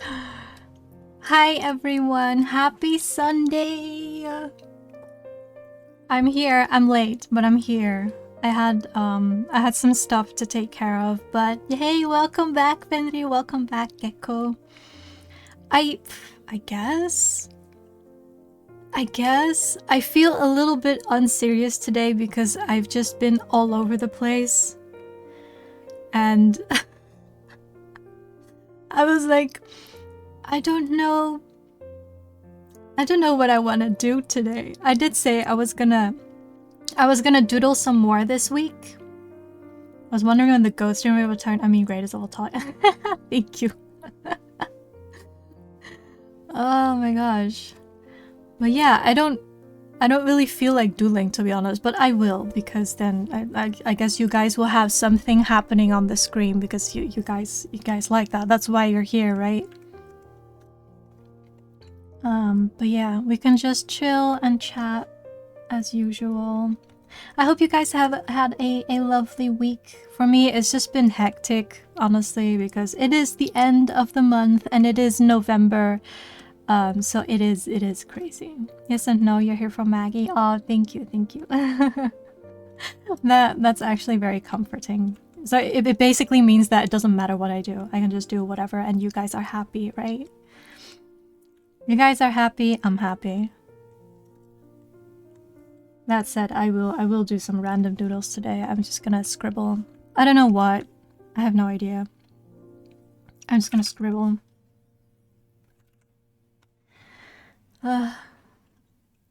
Hi everyone, happy Sunday! I'm here. I'm late, but I'm here. I had some stuff to take care of, but hey, welcome back, Fenrir. Welcome back, Gecko. I guess I feel a little bit unserious today because I've just been all over the place, and I was like, I don't know what I want to do today. I did say I was gonna doodle some more this week. I was wondering when the ghost stream will return. I mean, great, it's all talk. Thank you. Oh my gosh. But yeah, I don't really feel like doodling, to be honest, but I will, because then I guess you guys will have something happening on the screen because you guys like that. That's why you're here, right? But yeah, we can just chill and chat as usual. I hope you guys have had a lovely week. For me, it's just been hectic, honestly, because it is the end of the month and it is November. So it is crazy. Yes and no, you're here from Maggie. Oh, thank you. That's actually very comforting. So it basically means that it doesn't matter what I do. I can just do whatever and you guys are happy, right? You guys are happy, I'm happy. That said, I will do some random doodles today. I'm just gonna scribble. I don't know what. I have no idea. I'm just gonna scribble. But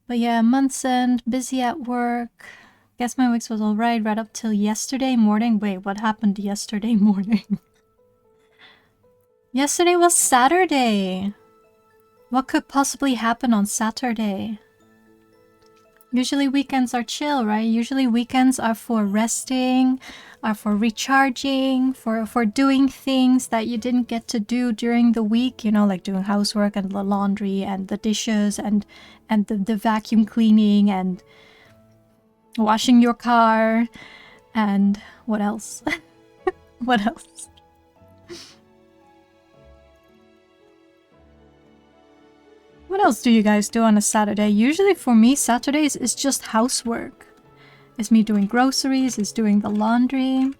yeah, month's end, busy at work. Guess my week was alright right up till yesterday morning. Wait, what happened yesterday morning? Yesterday was Saturday. What could possibly happen on Saturday? Usually weekends are chill, right? Usually weekends are for resting, are for recharging, for doing things that you didn't get to do during the week, you know, like doing housework and the laundry and the dishes and the vacuum cleaning and washing your car and what else? What else? What else do you guys do on a Saturday? Usually for me, Saturdays is just housework. It's me doing groceries, it's doing the laundry.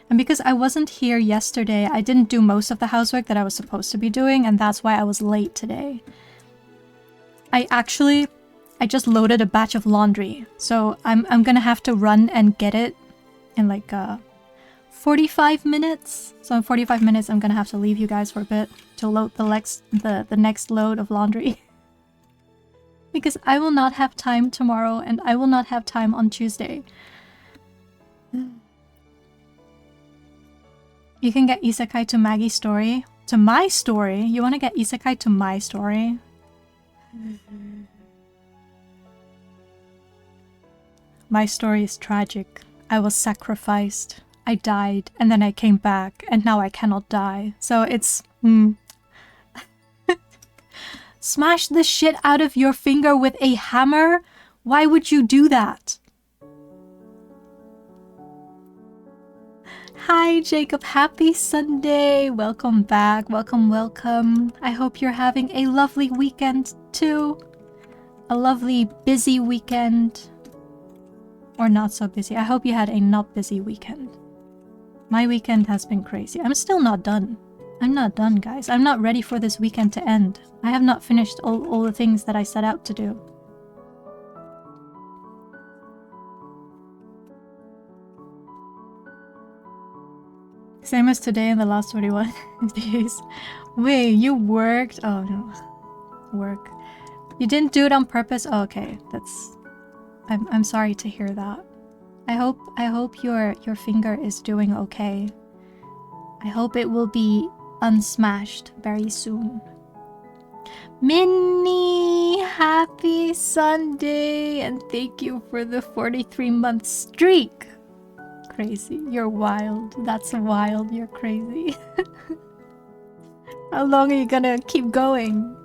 And because I wasn't here yesterday, I didn't do most of the housework that I was supposed to be doing, and that's why I was late today. I just loaded a batch of laundry, so I'm gonna have to run and get it in like 45 minutes. So in 45 minutes, I'm gonna have to leave you guys for a bit to load the next load of laundry. Because I will not have time tomorrow and I will not have time on Tuesday. You can get isekai to Maggie's story. To my story? You want to get isekai to my story? My story is tragic. I was sacrificed. I died and then I came back and now I cannot die. So it's... Smash the shit out of your finger with a hammer? Why would you do that? Hi Jacob, happy Sunday! Welcome back, welcome. I hope you're having a lovely weekend too. A lovely busy weekend. Or not so busy. I hope you had a not busy weekend. My weekend has been crazy. I'm still not done. I'm not done, guys. I'm not ready for this weekend to end. I have not finished all the things that I set out to do. Same as today in the last 21 days. Wait, you worked? Oh no. Work. You didn't do it on purpose? Oh, okay. That's... I'm sorry to hear that. I hope your finger is doing okay. I hope it will be unsmashed very soon. Minnie, happy Sunday, and thank you for the 43-month streak. Crazy, you're wild. That's wild, you're crazy. How long are you gonna keep going?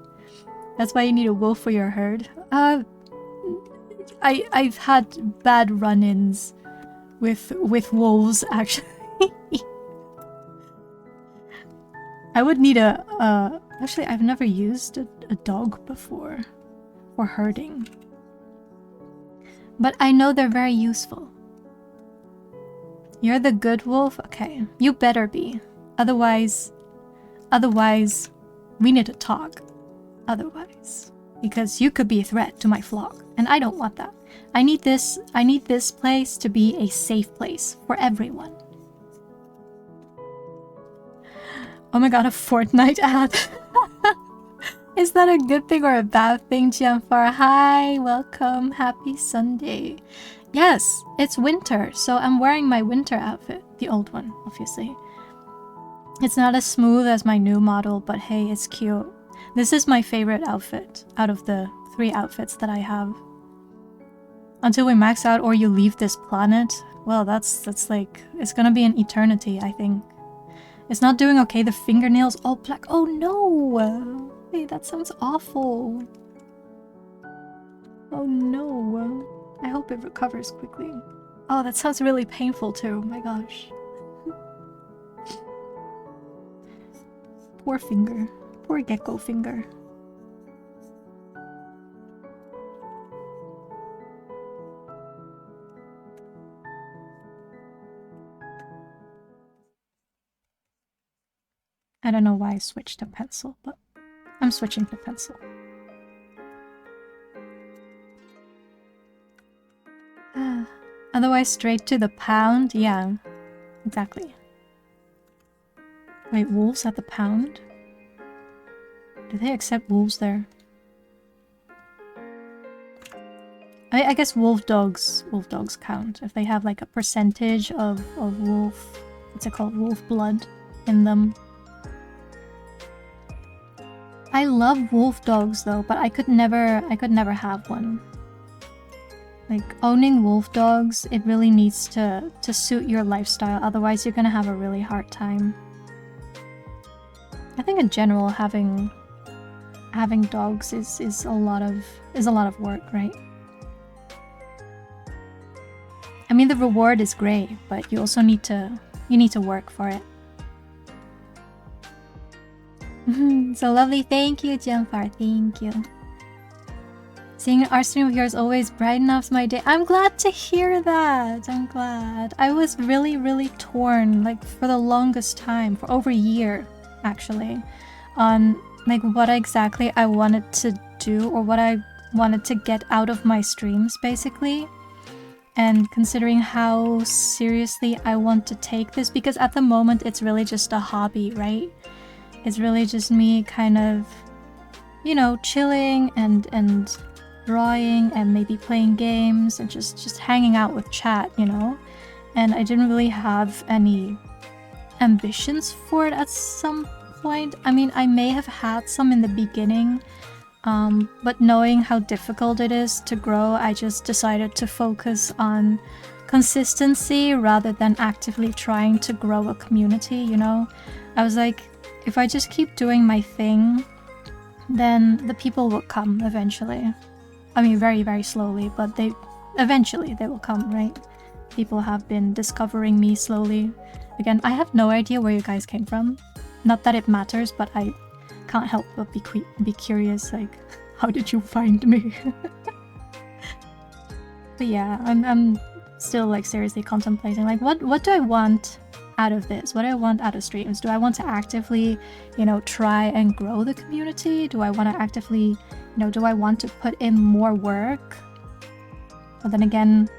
That's why you need a wolf for your herd. I've had bad run-ins with wolves, actually. I would need a Actually, I've never used a dog before for herding. But I know they're very useful. You're the good wolf? Okay, you better be. Otherwise, we need to talk. Otherwise, because you could be a threat to my flock, and I don't want that. I need this place to be a safe place for everyone. Oh my god, a Fortnite ad. Is that a good thing or a bad thing, Gianfar? Hi, welcome, happy Sunday. Yes, it's winter, so I'm wearing my winter outfit. The old one, obviously. It's not as smooth as my new model, but hey, it's cute. This is my favorite outfit out of the 3 outfits that I have. Until we max out or you leave this planet, well, that's like, it's gonna be an eternity, I think. It's not doing okay, the fingernails all black. Oh no! Hey, that sounds awful. Oh no. I hope it recovers quickly. Oh, that sounds really painful too, my gosh. Poor finger. Poor gecko finger. I don't know why I switched to pencil, but I'm switching to pencil. Otherwise, straight to the pound? Yeah, exactly. Wait, wolves at the pound? Do they accept wolves there? I guess wolf dogs count. If they have like a percentage of wolf, what's it called? Wolf blood in them. I love wolf dogs though, but I could never have one. Like, owning wolf dogs, it really needs to suit your lifestyle, otherwise you're gonna have a really hard time. I think in general having dogs is a lot of work, right? I mean, the reward is great, but you also need to work for it. So lovely, thank you, Gianfar, thank you. Seeing our stream of yours always brightens up my day. I'm glad to hear that. I'm glad. I was really torn, like, for the longest time, for over a year, actually, on like what exactly I wanted to do or what I wanted to get out of my streams, basically. And considering how seriously I want to take this, because at the moment it's really just a hobby, right? It's really just me kind of, you know, chilling and drawing and maybe playing games and just hanging out with chat, you know? And I didn't really have any ambitions for it at some point. I mean, I may have had some in the beginning, but knowing how difficult it is to grow, I just decided to focus on consistency rather than actively trying to grow a community, you know? I was like, if I just keep doing my thing, then the people will come eventually. I mean, very slowly, but eventually they will come, right? People have been discovering me slowly. Again, I have no idea where you guys came from. Not that it matters, but I can't help but be curious, like, how did you find me? But yeah, I'm still like seriously contemplating, like, what do I want out of this? What do I want out of streams? Do I want to actively, you know, try and grow the community? Do I want to actively, you know, do I want to put in more work? But then again,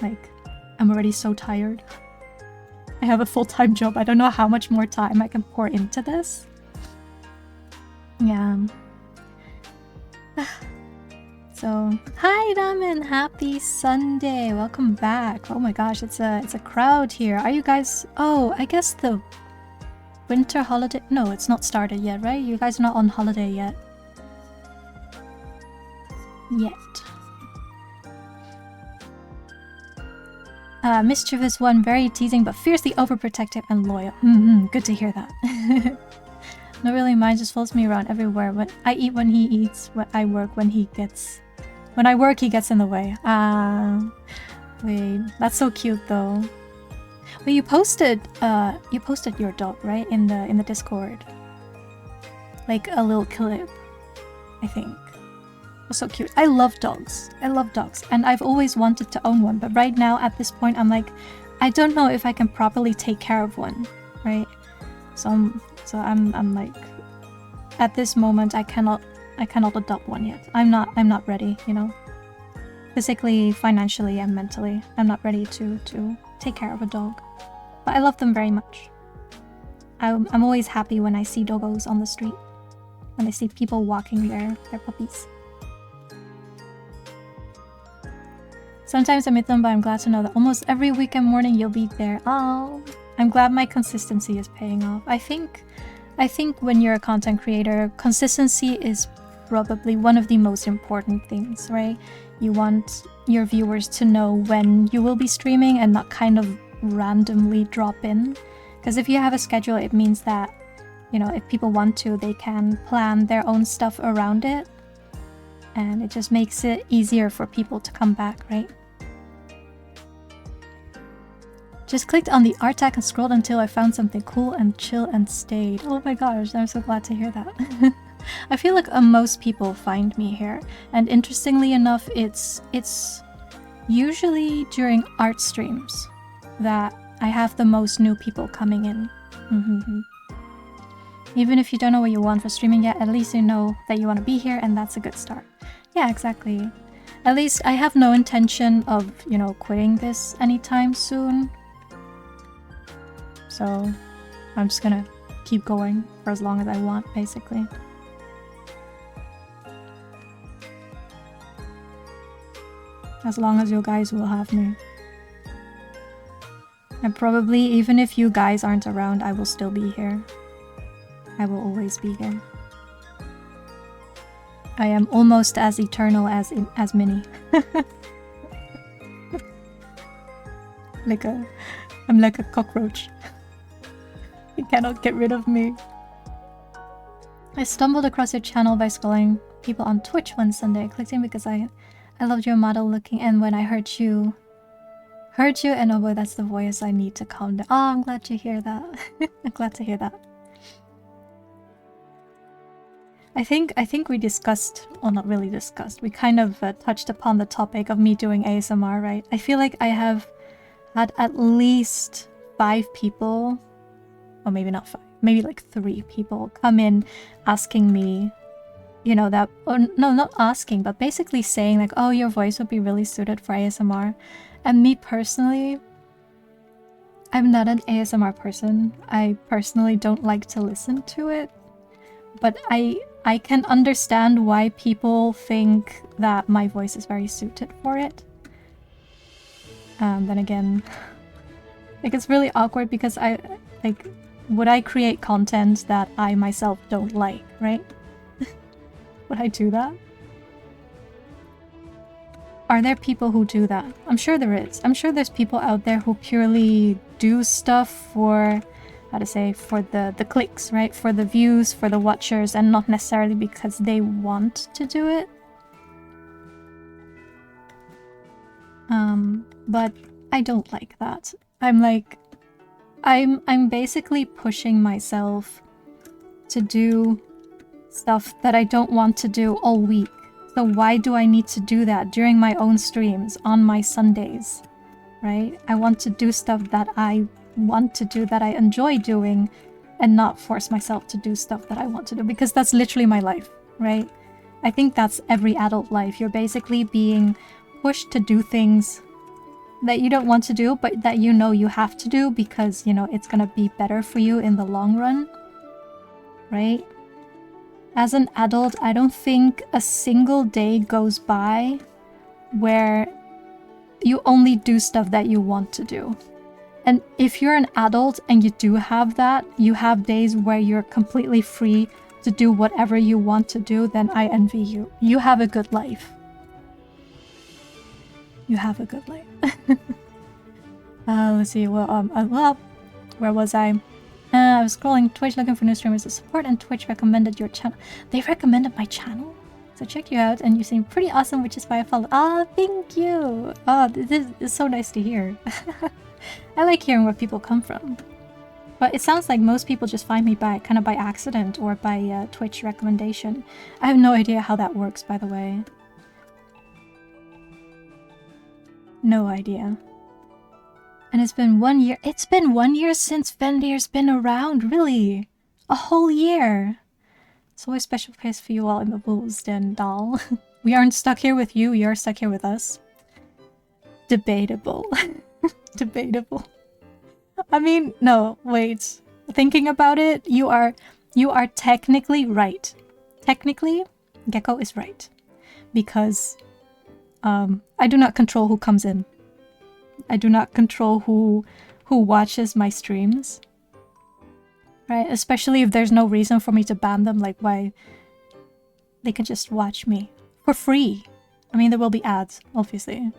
like, I'm already so tired. I have a full-time job. I don't know how much more time I can pour into this. Yeah. So, hi Ramen, happy Sunday. Welcome back. Oh my gosh, it's a crowd here. Are you guys? Oh, I guess the winter holiday. No, it's not started yet, right? You guys are not on holiday yet. Mischievous one, very teasing but fiercely overprotective and loyal. Good to hear that. Not really mine, just follows me around everywhere. When I eat when he eats, when I work when he gets... When I work, he gets in the way. Wait, that's so cute though. Wait, you posted your dog, right? In the Discord. like a little clip, I think. It was so cute. I love dogs. I love dogs. And I've always wanted to own one. But right now, at this point, I'm like, I don't know if I can properly take care of one, right? So I'm like, at this moment, I cannot adopt one yet. I'm not ready, you know? Physically, financially, and mentally. I'm not ready to take care of a dog. But I love them very much. I'm always happy when I see doggos on the street. When I see people walking their puppies. Sometimes I meet them, but I'm glad to know that almost every weekend morning you'll be there. Oh, I'm glad my consistency is paying off. I think when you're a content creator, consistency is probably one of the most important things, right? You want your viewers to know when you will be streaming and not kind of randomly drop in. Because if you have a schedule, it means that, you know, if people want to, they can plan their own stuff around it. And it just makes it easier for people to come back, right? Just clicked on the art tag and scrolled until I found something cool and chill and stayed. Oh my gosh, I'm so glad to hear that. I feel like most people find me here. And interestingly enough, it's usually during art streams that I have the most new people coming in. Even if you don't know what you want for streaming yet, at least you know that you want to be here, and that's a good start. Yeah, exactly. At least I have no intention of, you know, quitting this anytime soon. So I'm just gonna keep going for as long as I want, basically. As long as you guys will have me. And probably, even if you guys aren't around, I will still be here. I will always be here. I am almost as eternal as Minnie. I'm like a cockroach. You cannot get rid of me. I stumbled across your channel by scrolling people on Twitch one Sunday. I clicked in because I loved your model looking, and when I heard you, and oh boy, that's the voice I need to calm down. Oh, I'm glad to hear that. I'm glad to hear that. I think we discussed, well, not really discussed, we kind of touched upon the topic of me doing ASMR, right? I feel like I have had at least 5 people, or maybe not 5, maybe like 3 people come in asking me, you know, that, or no, not asking, but basically saying like, oh, your voice would be really suited for ASMR. And me personally, I'm not an ASMR person. I personally don't like to listen to it. But I can understand why people think that my voice is very suited for it. Then again, like, it's really awkward because would I create content that I myself don't like, right? Would I do that? Are there people who do that? I'm sure there is. I'm sure there's people out there who purely do stuff for, how to say, for the clicks, right? For the views, for the watchers, and not necessarily because they want to do it. But I don't like that. I'm like, I'm basically pushing myself to do stuff that I don't want to do all week. So why do I need to do that during my own streams on my Sundays, right? I want to do stuff that I want to do, that I enjoy doing, and not force myself to do stuff that I want to do, because that's literally my life, right? I think that's every adult life. You're basically being pushed to do things that you don't want to do, but that you know you have to do because, you know, it's gonna be better for you in the long run, right? As an adult, I don't think a single day goes by where you only do stuff that you want to do. And if you're an adult and you do have that, you have days where you're completely free to do whatever you want to do, then I envy you. You have a good life. You have a good life. Let's see, well, where was I? I was scrolling Twitch looking for new streamers to support, and Twitch recommended your channel. They recommended my channel? So check you out, and you seem pretty awesome, which is why I followed. Oh, thank you! Oh, this is so nice to hear. I like hearing where people come from. But it sounds like most people just find me by kind of by accident or by Twitch recommendation. I have no idea how that works, by the way. No idea. And it's been 1 year. It's been 1 year since Vendir's been around, really. A whole year. It's always special place for you all in the wolves den, doll. We aren't stuck here with you, you're stuck here with us. Debatable. Debatable. I mean, no, wait. Thinking about it, you are technically right. Technically, Gecko is right. Because I do not control who comes in. I do not control who watches my streams. Right? Especially if there's no reason for me to ban them, like why they can just watch me for free. I mean, there will be ads, obviously.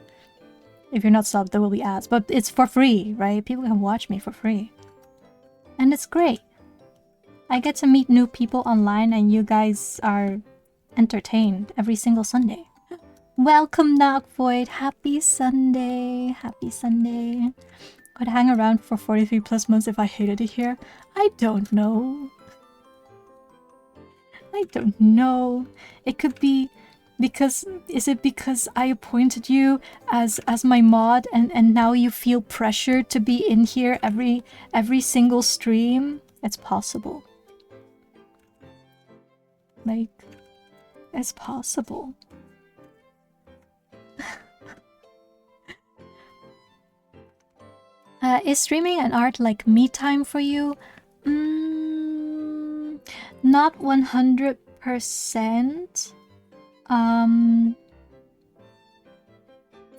If you're not subbed, there will be ads, but it's for free, right? People can watch me for free. And it's great. I get to meet new people online and you guys are entertained every single Sunday. Welcome, Knockvoid. Happy Sunday. Happy Sunday. I'd hang around for 43 plus months if I hated it here. I don't know. I don't know. It could be because... Is it because I appointed you as my mod and now you feel pressured to be in here every single stream? It's possible. Like, it's possible. Is streaming and art like me time for you? Not 100%.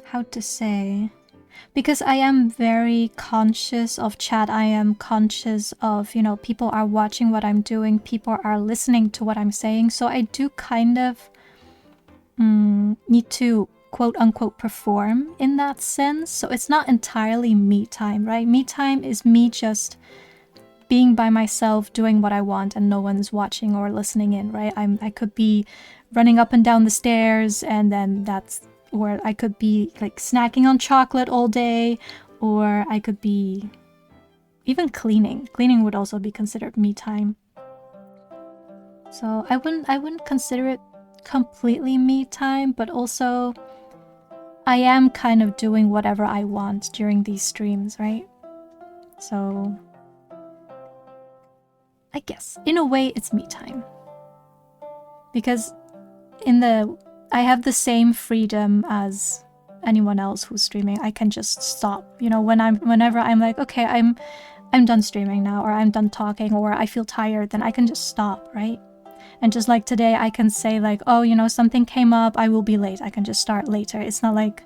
How to say? Because I am very conscious of chat. I am conscious of, you know, people are watching what I'm doing. People are listening to what I'm saying. So I do kind of need to quote-unquote perform in that sense. So it's not entirely me time, right? Me time is me just being by myself, doing what I want, and no one's watching or listening in, right? I could be running up and down the stairs, and then that's where I could be like snacking on chocolate all day, or I could be even cleaning. Cleaning would also be considered me time. So I wouldn't consider it completely me time, but also I am kind of doing whatever I want during these streams, right? So I guess in a way it's me time. Because I have the same freedom as anyone else who's streaming. I can just stop. You know, whenever I'm like, okay, I'm done streaming now, or I'm done talking, or I feel tired, then I can just stop, right? And just like today, I can say like, oh, you know, something came up, I will be late. I can just start later. It's not like,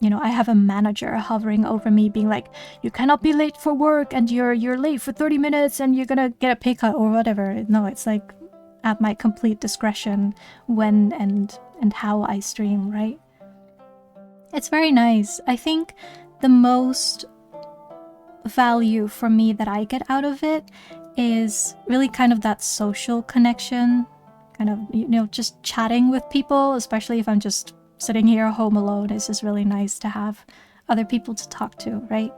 you know, I have a manager hovering over me being like, you cannot be late for work and you're late for 30 minutes and you're gonna get a pay cut or whatever. No, it's like at my complete discretion when and how I stream, right? It's very nice. I think the most value for me that I get out of it is really kind of that social connection, kind of, you know, just chatting with people, especially if I'm just sitting here home alone. It's just really nice to have other people to talk to, right?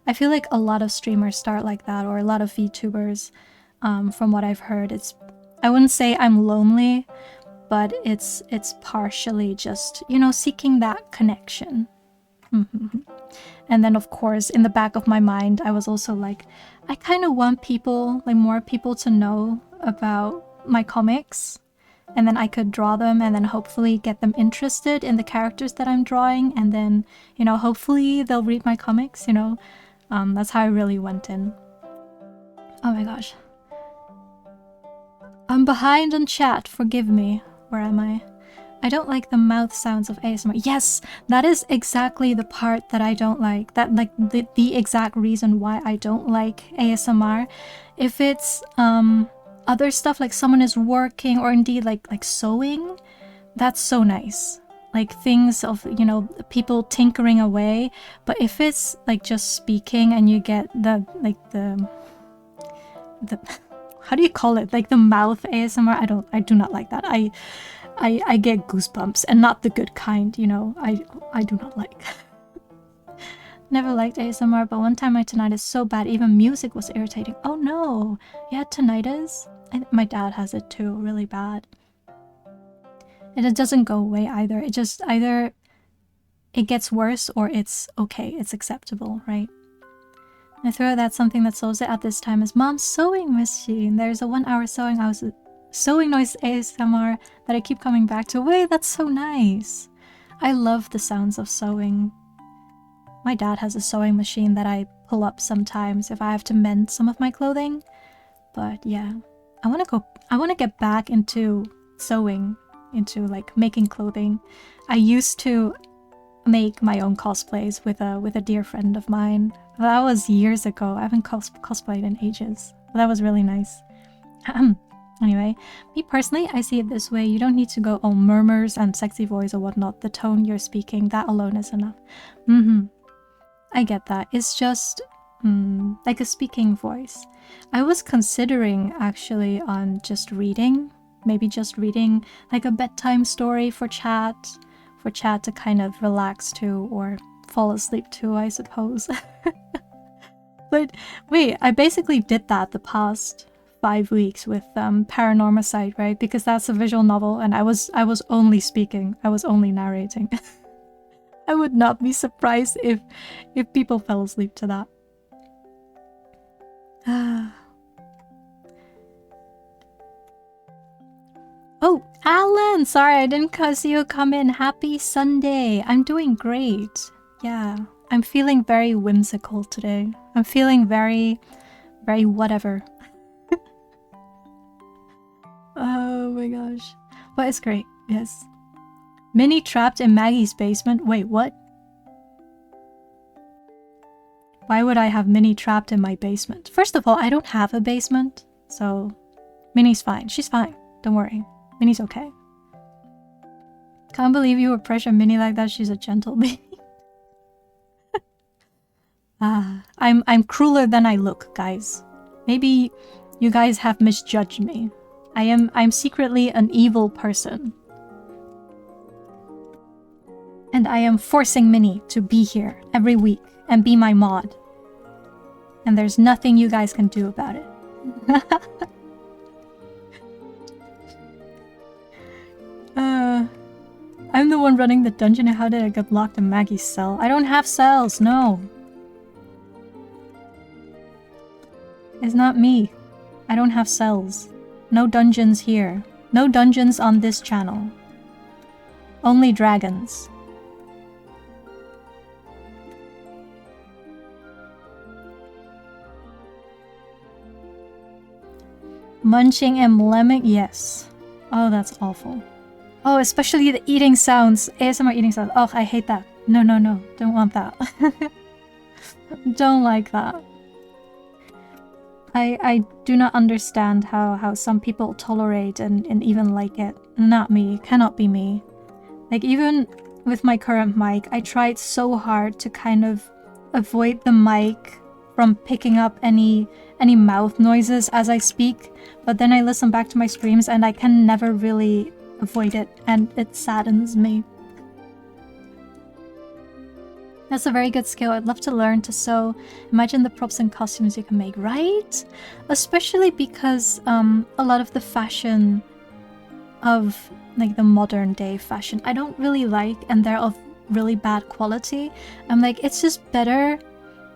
I feel like a lot of streamers start like that, or a lot of VTubers, from what I've heard. I wouldn't say I'm lonely, but it's partially just, you know, seeking that connection. And then, of course, in the back of my mind, I was also like, I kind of want people, like more people to know about my comics. And then I could draw them and then hopefully get them interested in the characters that I'm drawing. And then, you know, hopefully they'll read my comics, you know. That's how I really went in. Oh my gosh. I'm behind on chat, forgive me. Where am I? I don't like the mouth sounds of ASMR. Yes, that is exactly the part that I don't like. That, like, the exact reason why I don't like ASMR. If it's other stuff, like someone is working, or indeed like sewing, that's so nice. Like things of, you know, people tinkering away. But if it's like just speaking and you get the how do you call it? Like the mouth ASMR, I do not like that. I get goosebumps, and not the good kind, you know. I do not like. Never liked ASMR, but one time my tinnitus so bad, even music was irritating. Oh no! You had tinnitus? My dad has it too, really bad. And it doesn't go away either. It just either it gets worse or it's okay, it's acceptable, right? I throw that something that solves it at this time is Mom's sewing machine. There's a 1-hour sewing noise ASMR that I keep coming back to. Wait, that's so nice. I love the sounds of sewing. My dad has a sewing machine that I pull up sometimes if I have to mend some of my clothing. But yeah, I want to get back into sewing, into like making clothing. I used to make my own cosplays with a dear friend of mine. That was years ago. I haven't cosplayed in ages. But that was really nice. Anyway, me personally, I see it this way. You don't need to go all murmurs and sexy voice or whatnot. The tone you're speaking, that alone is enough. I get that. It's just like a speaking voice. I was considering actually on just reading. Maybe just reading like a bedtime story for chat to kind of relax to or fall asleep to, I suppose. But wait, I basically did that the past 5 weeks with Paranormicide, right? Because that's a visual novel and I was only speaking, I was only narrating. I would not be surprised if people fell asleep to that. Oh, Alan! Sorry, I didn't see you come in. Happy Sunday. I'm doing great. Yeah, I'm feeling very whimsical today. I'm feeling very, very whatever. Oh my gosh. But it's great, yes. Minnie trapped in Maggie's basement. Wait, what? Why would I have Minnie trapped in my basement? First of all, I don't have a basement, so Minnie's fine. She's fine. Don't worry. Minnie's okay. Can't believe you would pressure Minnie like that. She's a gentle baby. I'm crueler than I look, guys. Maybe you guys have misjudged me. I'm secretly an evil person. And I am forcing Minnie to be here every week and be my mod. And there's nothing you guys can do about it. I'm the one running the dungeon and how did I get locked in Maggie's cell? I don't have cells, no. It's not me. I don't have cells. No dungeons here. No dungeons on this channel. Only dragons. Munching and lemon, yes. Oh, that's awful. Oh, especially the eating sounds. ASMR eating sounds. Oh, I hate that. No, no, no. Don't want that. Don't like that. I do not understand how some people tolerate and even like it. Not me. Cannot be me. Like, even with my current mic, I tried so hard to kind of avoid the mic from picking up any mouth noises as I speak, but then I listen back to my streams and I can never really avoid it, and it saddens me. That's a very good skill. I'd love to learn to sew. Imagine the props and costumes you can make, right? Especially because a lot of the fashion of like the modern day fashion I don't really like, and they're of really bad quality. I'm like, it's just better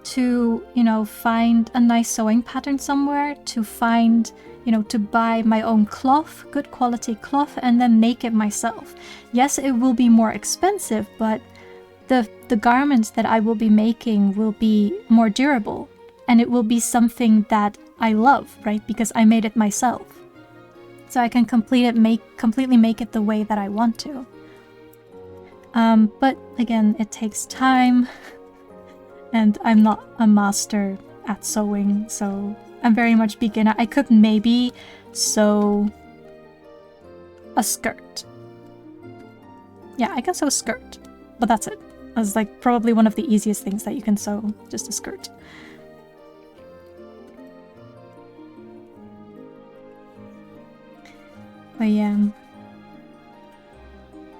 to, you know, find a nice sewing pattern somewhere, to find, you know, to buy my own cloth, good quality cloth, and then make it myself. Yes, it will be more expensive, but the garments that I will be making will be more durable, and it will be something that I love, right? Because I made it myself. So I can completely make it the way that I want to. But again, it takes time, and I'm not a master at sewing, so I'm very much beginner. I could maybe sew a skirt. Yeah, I can sew a skirt, but that's it. That's like probably one of the easiest things that you can sew, just a skirt. But yeah.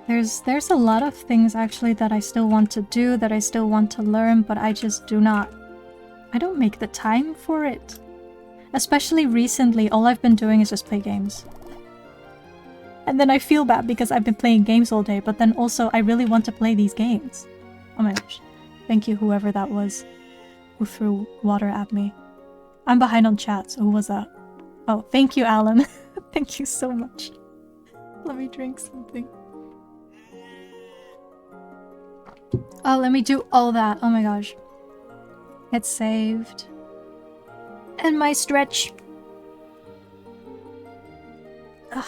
There's a lot of things actually that I still want to do, that I still want to learn, but I just do not... I don't make the time for it. Especially recently, all I've been doing is just play games. And then I feel bad because I've been playing games all day, but then also I really want to play these games. Oh my gosh. Thank you, whoever that was who threw water at me. I'm behind on chat, so who was that? Oh, thank you, Alan. Thank you so much. Let me drink something. Oh, let me do all that. Oh my gosh. It's saved. And my stretch. Ugh.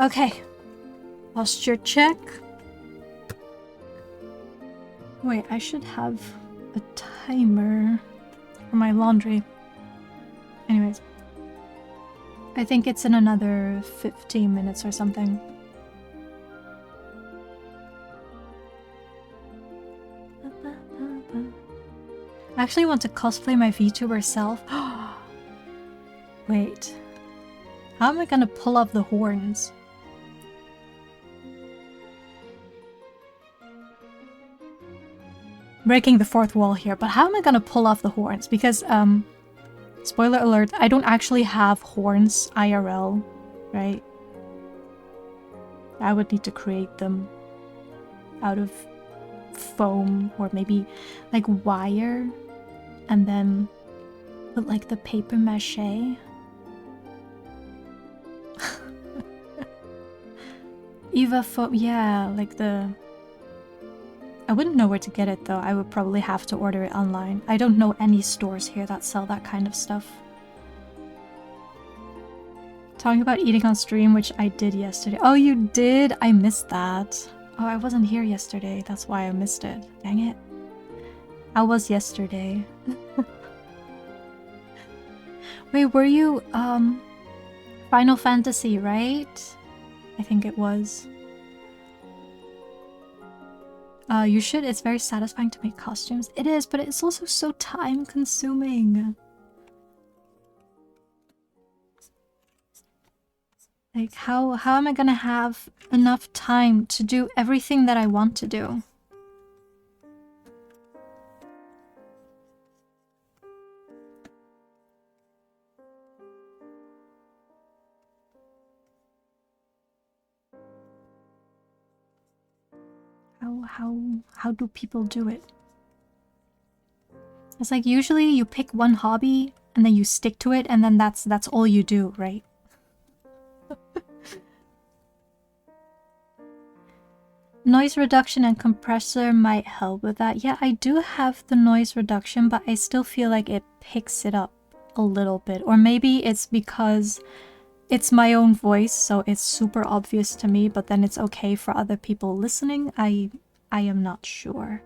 Okay. Posture check. Wait, I should have a timer for my laundry. Anyways. I think it's in another 15 minutes or something. I actually want to cosplay my VTuber self. Wait. How am I gonna pull off the horns? Breaking the fourth wall here, but how am I gonna pull off the horns? Because, spoiler alert, I don't actually have horns IRL, right? I would need to create them out of foam or maybe like wire and then put like the paper mache. Eva foam, yeah, like the... I wouldn't know where to get it though. I would probably have to order it online. I don't know any stores here that sell that kind of stuff. Talking about eating on stream, which I did yesterday. Oh, you did? I missed that. Oh, I wasn't here yesterday. That's why I missed it. Dang it. I was yesterday. Wait, were you, Final Fantasy, right? I think it was. You should. It's very satisfying to make costumes. It is, but it's also so time-consuming. Like, how am I gonna have enough time to do everything that I want to do? How do people do it? It's like usually you pick one hobby and then you stick to it and then that's all you do, right? Noise reduction and compressor might help with that. Yeah, I do have the noise reduction, but I still feel like it picks it up a little bit. Or maybe it's because it's my own voice, so it's super obvious to me, but then it's okay for other people listening. I am not sure.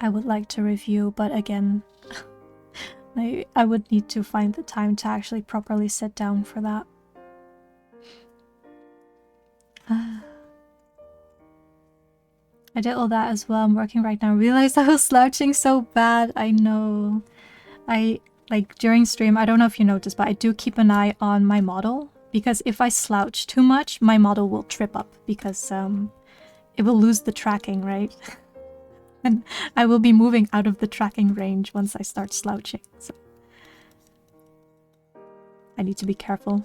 I would like to review, but again, I would need to find the time to actually properly sit down for that. I did all that as well. I'm working right now. I realized I was slouching so bad. I know. Like during stream, I don't know if you noticed, but I do keep an eye on my model because if I slouch too much, my model will trip up because it will lose the tracking, right? And I will be moving out of the tracking range once I start slouching. So I need to be careful.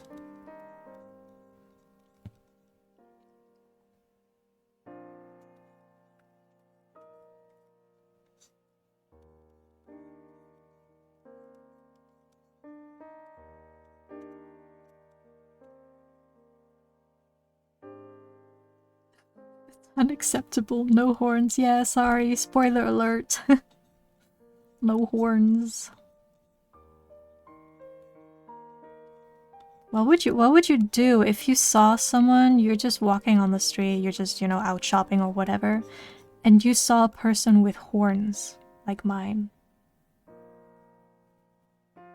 Unacceptable. No horns. Yeah, sorry. Spoiler alert. No horns. What would you do if you saw someone, you're just walking on the street, you're just, you know, out shopping or whatever, and you saw a person with horns like mine?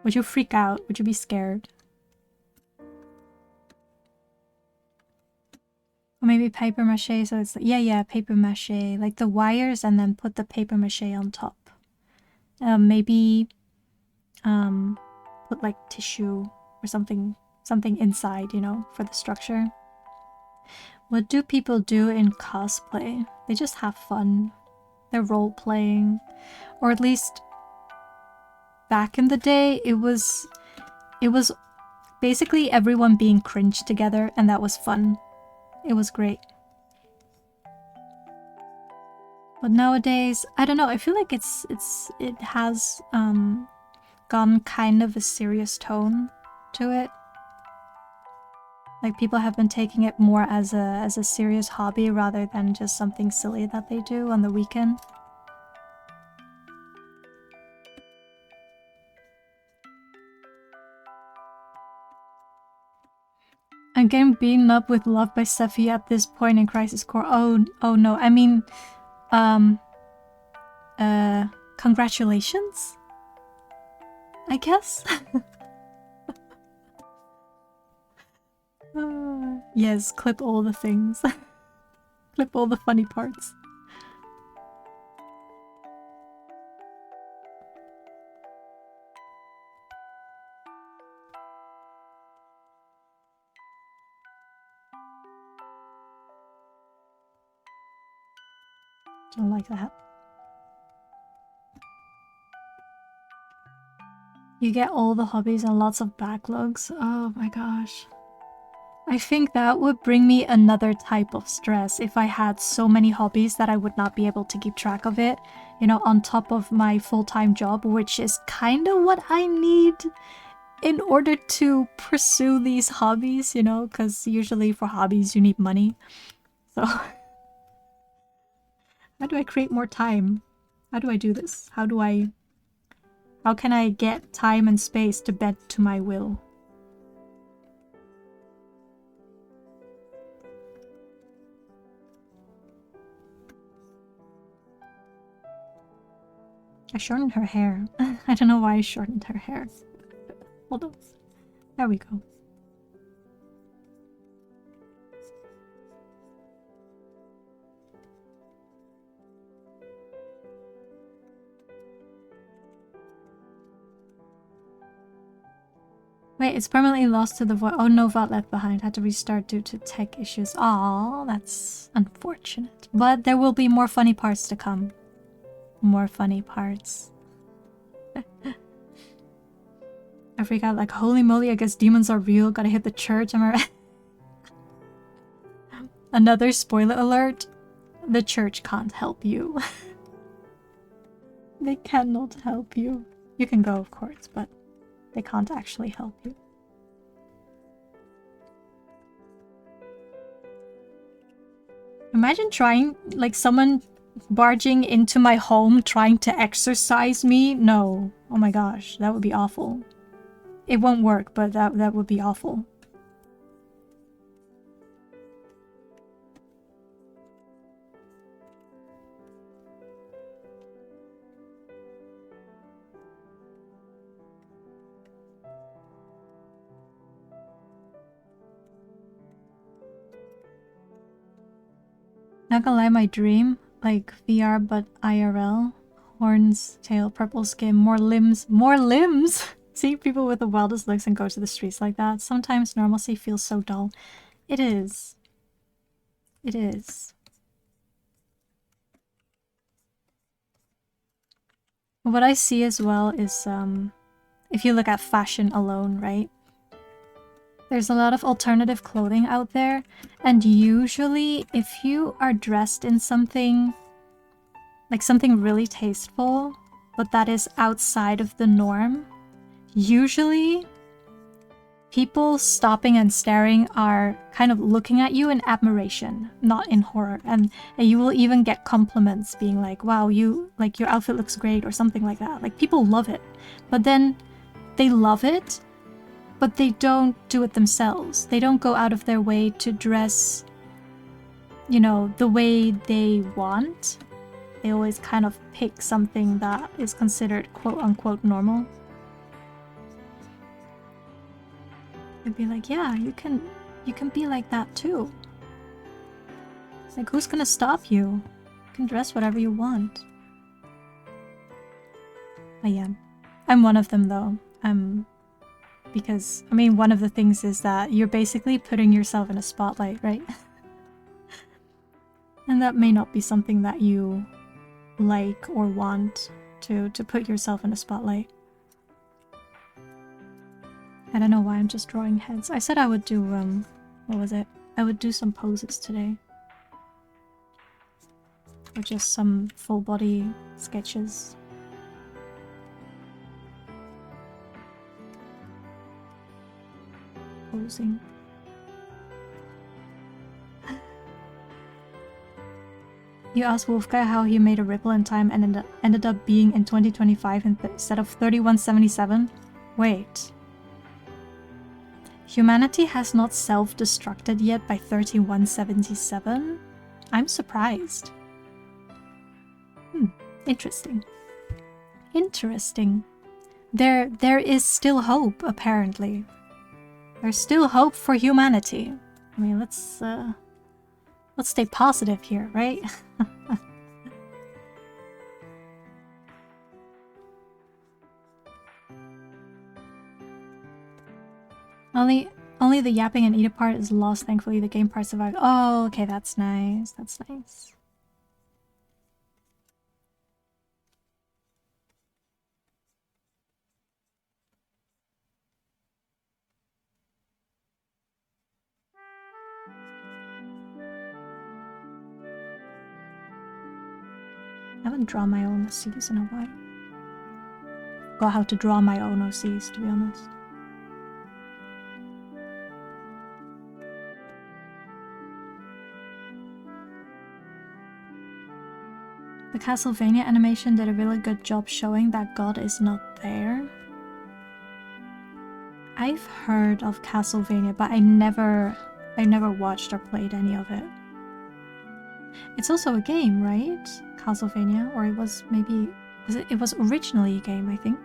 Would you freak out? Would you be scared? Or maybe paper mache, so it's like, yeah, paper mache, like the wires and then put the paper mache on top. Maybe put like tissue or something inside, you know, for the structure. What do people do in cosplay? They just have fun. They're role-playing. Or at least back in the day, it was basically everyone being cringe together, and that was fun. It was great. But nowadays, I don't know, I feel like it has gone kind of a serious tone to it. Like people have been taking it more as a serious hobby rather than just something silly that they do on the weekend. I'm getting beaten up with love by Sephi at this point in Crisis Core. Oh no, I mean, congratulations? I guess? Yes, clip all the things. Clip all the funny parts. Don't like that. You get all the hobbies and lots of backlogs. Oh my gosh. I think that would bring me another type of stress if I had so many hobbies that I would not be able to keep track of it, you know, on top of my full-time job, which is kind of what I need in order to pursue these hobbies, you know, because usually for hobbies you need money. So how do I create more time? How do I do this? How can I get time and space to bend to my will? I shortened her hair. I don't know why I shortened her hair. Hold on. There we go. Wait, it's permanently lost to the void. Oh, no VOD left behind. Had to restart due to tech issues. Aw, that's unfortunate. But there will be more funny parts to come. More funny parts. I freak out like, holy moly, I guess demons are real. Gotta hit the church. Am I right? Another spoiler alert. The church can't help you. They cannot help you. You can go, of course, but they can't actually help you. Imagine trying, like, someone barging into my home trying to exorcise me. No. Oh my gosh, that would be awful. It won't work, but that would be awful. Not gonna lie, my dream, like VR but IRL. Horns, tail, purple skin, more limbs. More limbs! See people with the wildest looks and go to the streets like that. Sometimes normalcy feels so dull. It is. It is. What I see as well is, if you look at fashion alone, right? There's a lot of alternative clothing out there, and usually if you are dressed in something, like something really tasteful, but that is outside of the norm, usually people stopping and staring are kind of looking at you in admiration, not in horror. And you will even get compliments being like, wow, your outfit looks great, or something like that. Like, people love it. But then they love it, but they don't do it themselves. They don't go out of their way to dress, you know, the way they want. They always kind of pick something that is considered quote-unquote normal. They'd be like, yeah, you can be like that too. Like, who's gonna stop you? You can dress whatever you want. But yeah, I'm one of them though. I'm Because, I mean, one of the things is that you're basically putting yourself in a spotlight, right? And that may not be something that you like or want to put yourself in a spotlight. I don't know why I'm just drawing heads. I said I would do, what was it? I would do some poses today. Or just some full body sketches. Posing. You asked Wolfguy how he made a ripple in time and ended up being in 2025 instead of 3177? Wait. Humanity has not self-destructed yet by 3177? I'm surprised. Interesting. Interesting. There is still hope, apparently. There's still hope for humanity. I mean, let's stay positive here, right? Only the yapping and eat part is lost. Thankfully, the game part survived. Oh, okay, that's nice. That's nice. I haven't drawn my own OCs in a while. Got how to draw my own OCs, to be honest. The Castlevania animation did a really good job showing that God is not there. I've heard of Castlevania, but I never watched or played any of it. It's also a game, right? Castlevania, or it was maybe... It was originally a game, I think.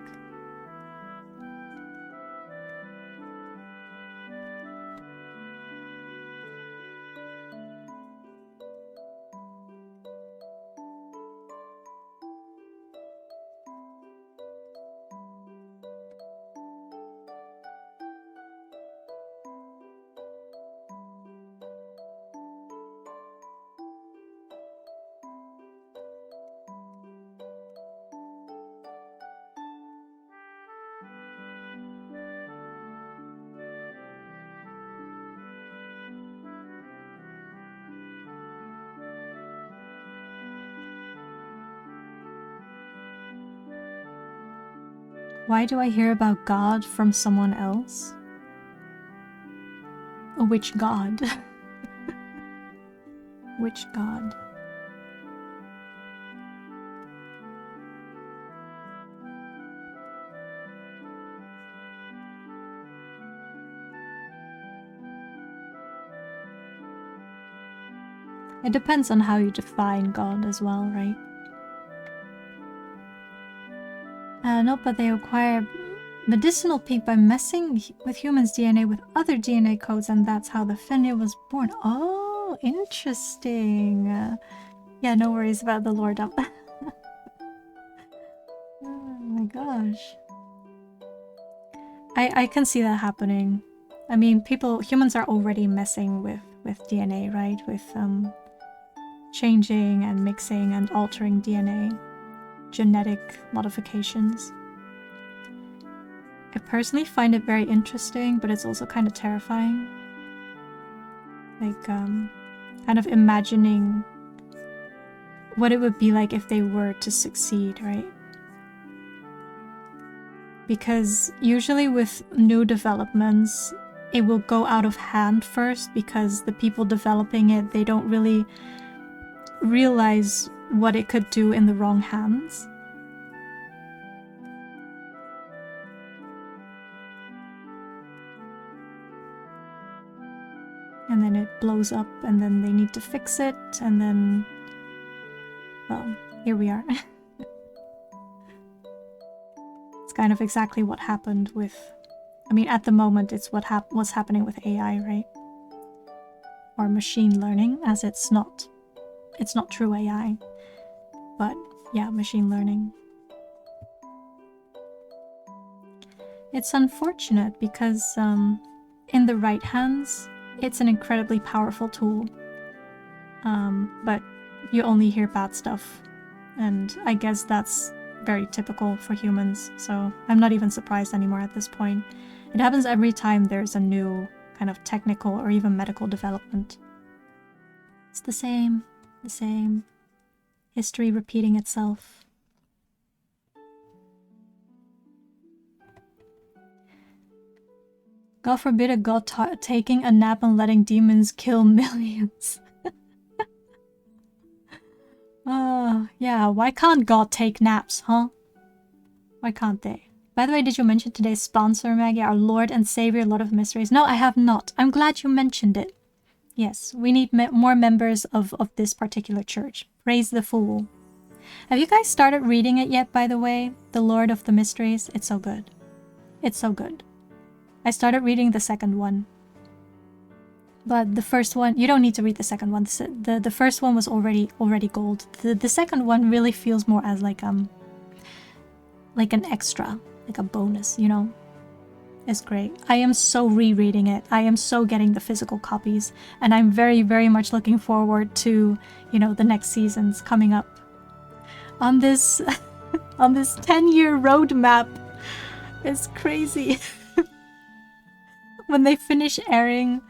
Why do I hear about God from someone else? Which God? Which God? It depends on how you define God as well, right? No, but they acquire medicinal peak by messing with humans' DNA with other DNA codes, and that's how the Fenrir was born. Oh, interesting. Yeah, no worries about the lore dump. Oh my gosh. I can see that happening. I mean, humans are already messing with DNA, right? With changing and mixing and altering DNA. Genetic modifications. I personally find it very interesting, but it's also kind of terrifying. Like, kind of imagining what it would be like if they were to succeed, right? Because usually with new developments, it will go out of hand first because the people developing it, they don't really realize what it could do in the wrong hands. And then it blows up, and then they need to fix it, and then... well, here we are. It's kind of exactly what happened with... I mean, at the moment, it's what's happening with AI, right? Or machine learning, as it's not true AI. But, yeah, machine learning. It's unfortunate because in the right hands, it's an incredibly powerful tool. But you only hear bad stuff. And I guess that's very typical for humans, so I'm not even surprised anymore at this point. It happens every time there's a new kind of technical or even medical development. It's the same. History repeating itself. God forbid a god taking a nap and letting demons kill millions. Yeah, why can't God take naps, huh? Why can't they? By the way, did you mention today's sponsor, Maggie, our Lord and Savior, Lord of Mysteries? No, I have not. I'm glad you mentioned it. Yes, we need more members of this particular church. Praise the Fool. Have you guys started reading it yet, by the way? The Lord of the Mysteries? It's so good. It's so good. I started reading the second one. But the first one, you don't need to read the second one. The first one was already gold. The second one really feels more as like an extra, like a bonus, you know? It's great. I am so rereading it. I am so getting the physical copies, and I'm very, very much looking forward to, you know, the next seasons coming up. On this on this 10-year roadmap. It's crazy. When they finish airing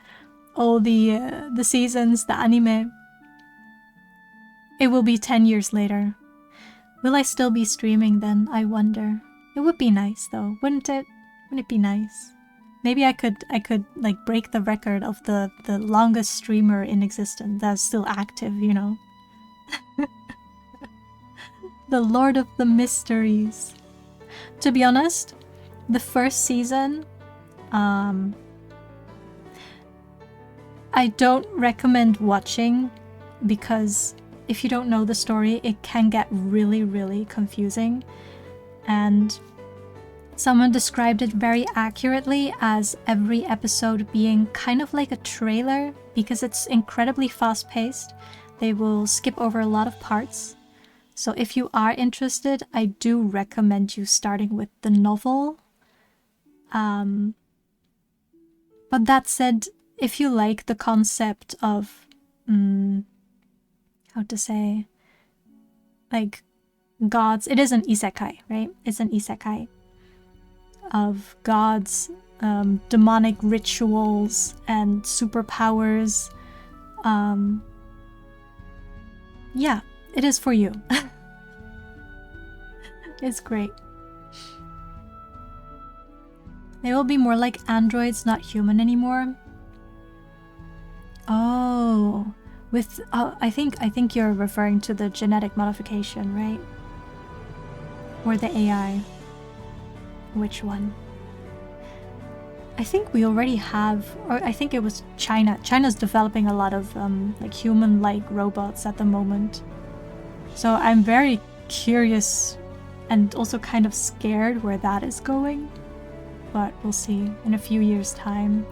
all the seasons, the anime, it will be 10 years later. Will I still be streaming then? I wonder. It would be nice though, wouldn't it? Wouldn't it be nice? Maybe I could like break the record of the longest streamer in existence that's still active, you know? The Lord of the Mysteries. To be honest, the first season, I don't recommend watching because if you don't know the story, it can get really, really confusing. And someone described it very accurately as every episode being kind of like a trailer because it's incredibly fast-paced. They will skip over a lot of parts. So if you are interested, I do recommend you starting with the novel. But that said, if you like the concept of, how to say, like gods, it is an isekai, right? It's an isekai of gods, demonic rituals, and superpowers. Yeah, it is for you. It's great. They will be more like androids, not human anymore. Oh, with I think you're referring to the genetic modification, right? Or the AI. Which one? I think we already have, or I think it was China. China's developing a lot of like human-like robots at the moment. So I'm very curious and also kind of scared where that is going. But we'll see in a few years' time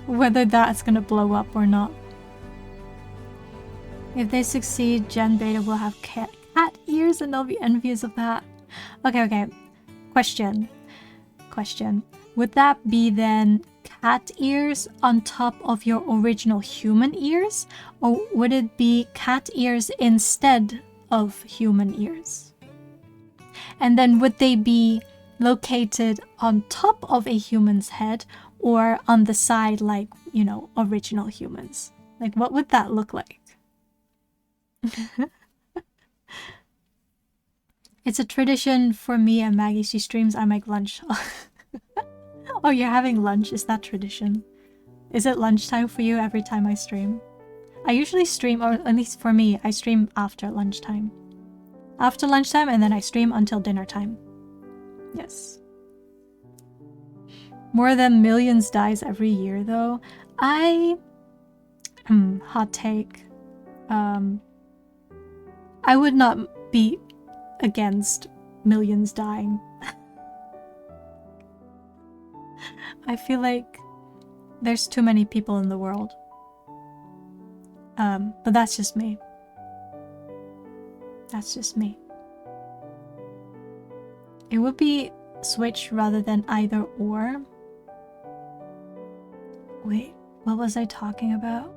whether that's gonna blow up or not. If they succeed, Gen Beta will have cat ears and they'll be envious of that. Okay. Question. Would that be then cat ears on top of your original human ears? Or would it be cat ears instead of human ears? And then would they be located on top of a human's head or on the side like, you know, original humans? Like, what would that look like? It's a tradition for me and Maggie. She streams, I make lunch. Oh, you're having lunch? Is that tradition? Is it lunchtime for you every time I stream? I usually stream, or at least for me, I stream after lunchtime. After lunchtime, and then I stream until dinner time. Yes. More than millions dies every year, though. Hot take. I would not be against millions dying. I feel like there's too many people in the world. But that's just me. That's just me. It would be switch rather than either or. Wait, what was I talking about?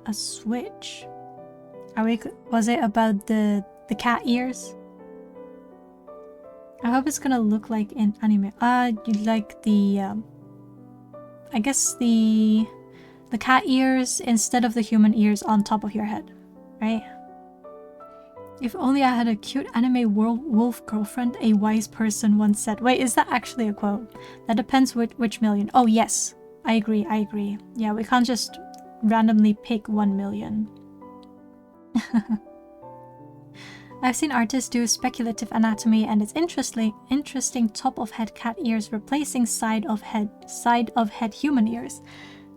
A switch. Was it about the cat ears? I hope it's gonna look like in anime. You like the I guess the cat ears instead of the human ears on top of your head, right? If only I had a cute anime wolf girlfriend, a wise person once said. Wait, is that actually a quote? That depends which million. Oh yes, I agree, I agree. Yeah, we can't just randomly pick 1 million. I've seen artists do speculative anatomy, and it's interesting top of head cat ears replacing side of head human ears.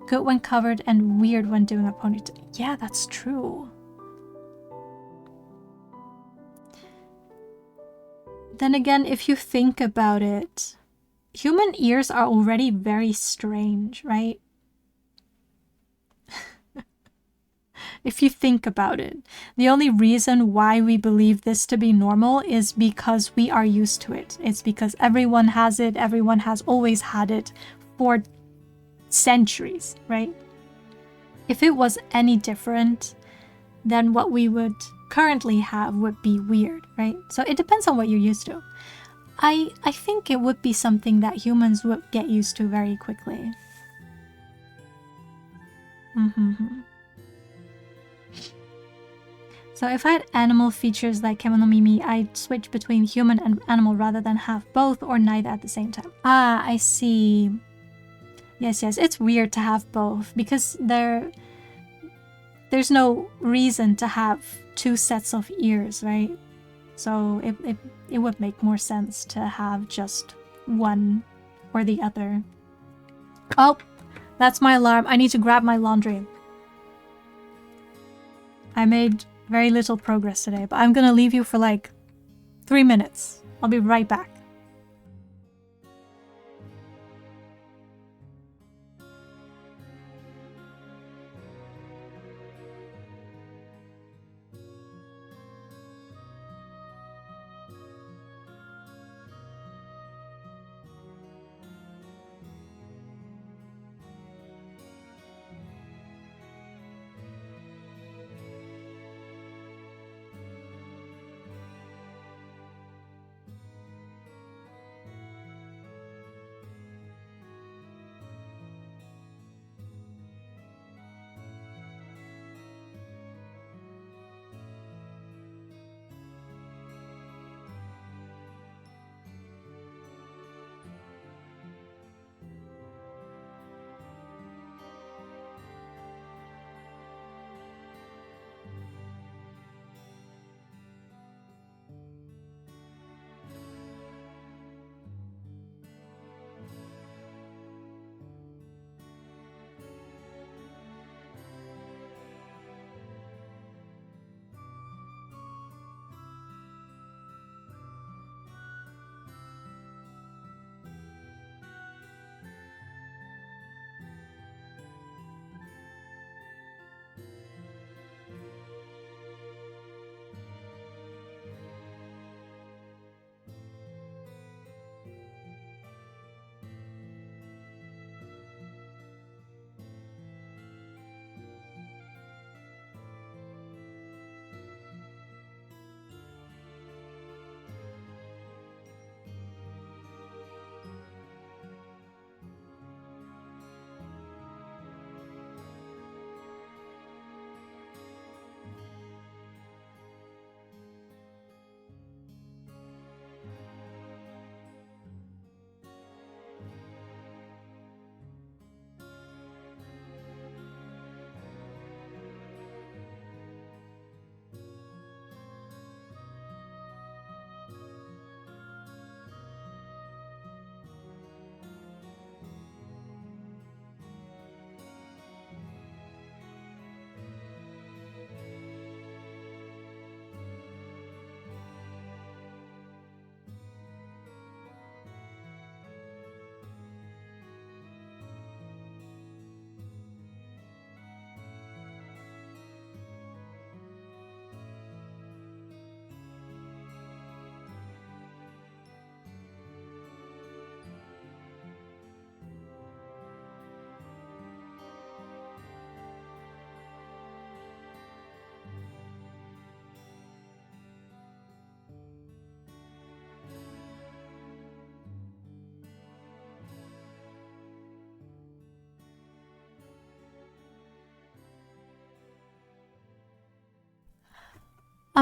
Good when covered and weird when doing a ponytail. Yeah, that's true. Then again, if you think about it, human ears are already very strange, right? If you think about it, the only reason why we believe this to be normal is because we are used to it. It's because everyone has it, everyone has always had it for centuries, right? If it was any different, then what we would currently have would be weird, right? So it depends on what you're used to. I think it would be something that humans would get used to very quickly. So if I had animal features like Kemono Mimi, I'd switch between human and animal rather than have both or neither at the same time. Ah, I see. Yes, it's weird to have both because there's no reason to have 2 sets of ears, right? So it would make more sense to have just one or the other. Oh, that's my alarm. I need to grab my laundry. I made very little progress today, but I'm gonna leave you for like 3 minutes. I'll be right back.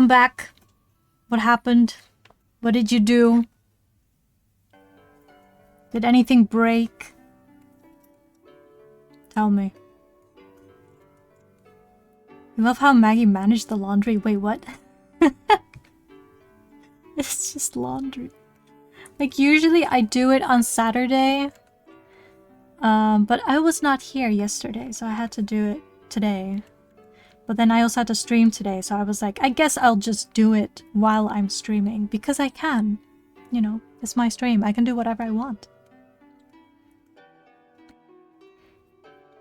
I'm back. What happened? What did you do? Did anything break? Tell me. I love how Maggie managed the laundry. Wait, what? It's just laundry. Like, usually I do it on Saturday. But I was not here yesterday, so I had to do it today. But then I also had to stream today, so I was like, I guess I'll just do it while I'm streaming. Because I can. You know, it's my stream. I can do whatever I want.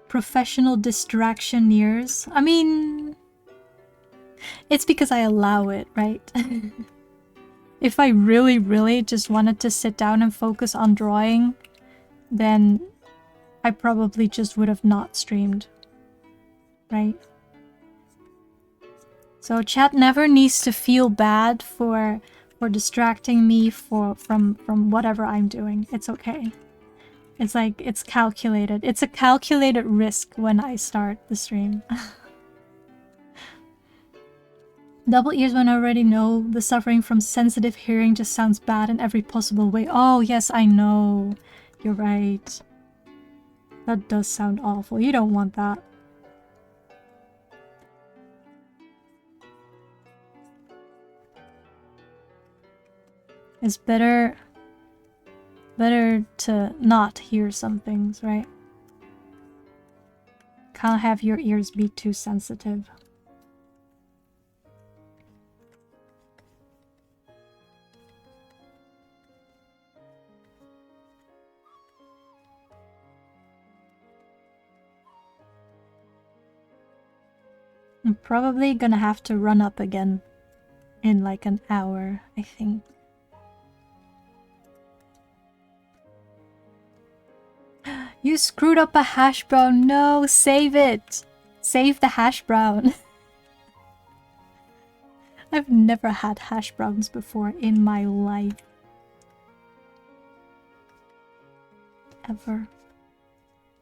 Professional distractioneers. I mean, it's because I allow it, right? If I really just wanted to sit down and focus on drawing, then I probably just would have not streamed, right? So chat never needs to feel bad for distracting me from whatever I'm doing. It's okay. It's like, it's calculated. It's a calculated risk when I start the stream. Double ears when I already know the suffering from sensitive hearing just sounds bad in every possible way. Oh, yes, I know. You're right. That does sound awful. You don't want that. It's better to not hear some things, right? Can't have your ears be too sensitive. I'm probably gonna have to run up again in like an hour, I think. You screwed up a hash brown. No, save it. Save the hash brown. I've never had hash browns before in my life. Ever.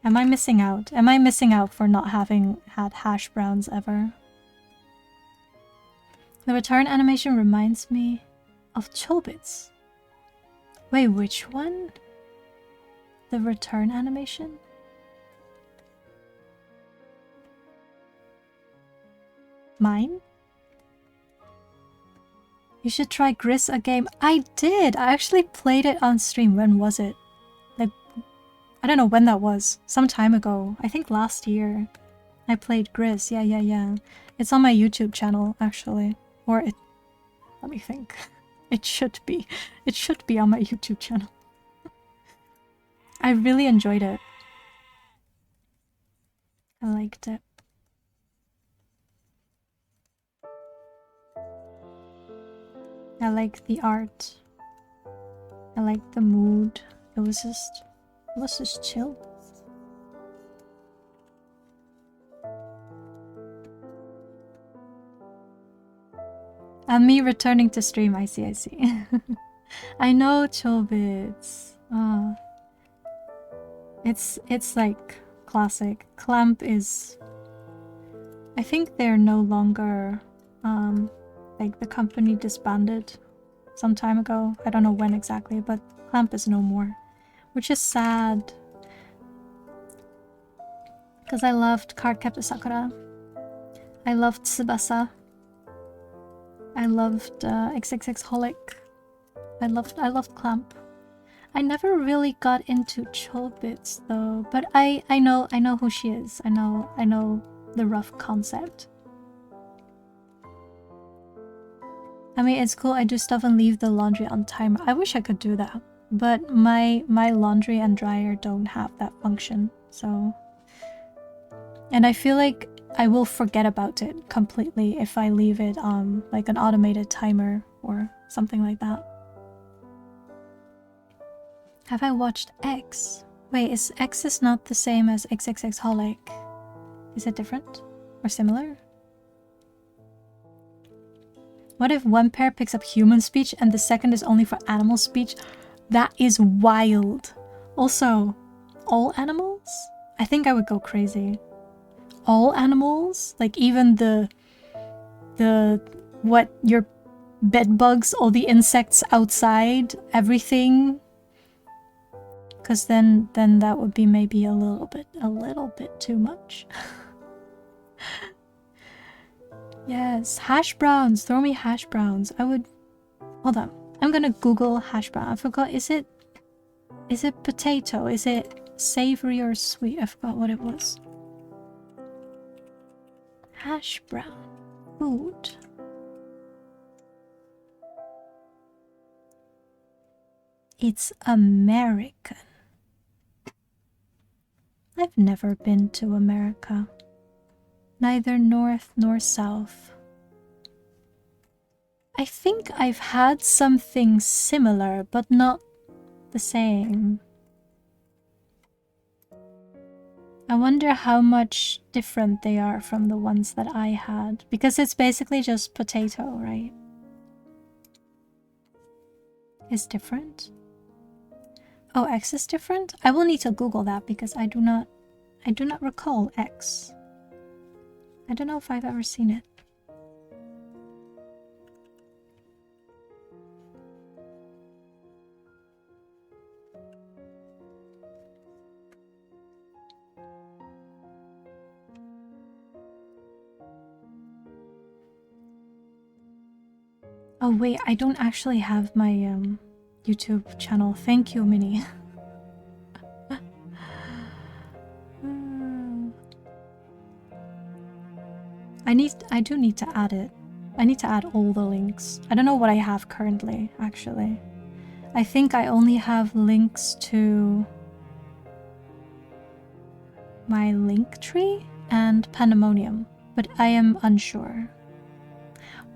Am I missing out? Am I missing out for not having had hash browns ever? The return animation reminds me of Chobits. Wait, which one? The return animation? Mine? You should try Gris a game. I did! I actually played it on stream. When was it? Like, I don't know when that was. Some time ago. I think last year. I played Gris. Yeah. It's on my YouTube channel, actually. Or it... Let me think. It should be. It should be on my YouTube channel. I really enjoyed it. I liked it. I liked the art. I liked the mood. It was just chill. And me returning to stream, I see. I know Chobits. It's like classic. Clamp is... I think they're no longer... like the company disbanded some time ago. I don't know when exactly, but Clamp is no more. Which is sad. Because I loved Cardcaptor Sakura. I loved Tsubasa. I loved XXX Holic. I loved Clamp. I never really got into Chobits though, but I know who she is. I know the rough concept. I mean, it's cool. I do stuff and leave the laundry on timer. I wish I could do that, but my laundry and dryer don't have that function. So, and I feel like I will forget about it completely if I leave it on like an automated timer or something like that. Have I watched X? Wait, X is not the same as XXX Holic? Is it different or similar? What if one pair picks up human speech and the second is only for animal speech? That is wild. Also, all animals? I think I would go crazy. All animals? Like even the what your bed bugs, all the insects outside, everything. Because then that would be maybe a little bit too much. Yes, hash browns. Throw me hash browns. I would. Hold on. I'm gonna Google hash brown. I forgot. Is it potato? Is it savory or sweet? I forgot what it was. Hash brown food. It's American. I've never been to America. Neither north nor south. I think I've had something similar, but not the same. I wonder how much different they are from the ones that I had. Because it's basically just potato, right? It's different? Oh, X is different? I will need to Google that because I do not recall X. I don't know if I've ever seen it. Oh wait, I don't actually have my YouTube channel. Thank you, Minnie. I do need to add it. I need to add all the links. I don't know what I have currently, actually. I think I only have links to my Linktree and Pandemonium, but I am unsure.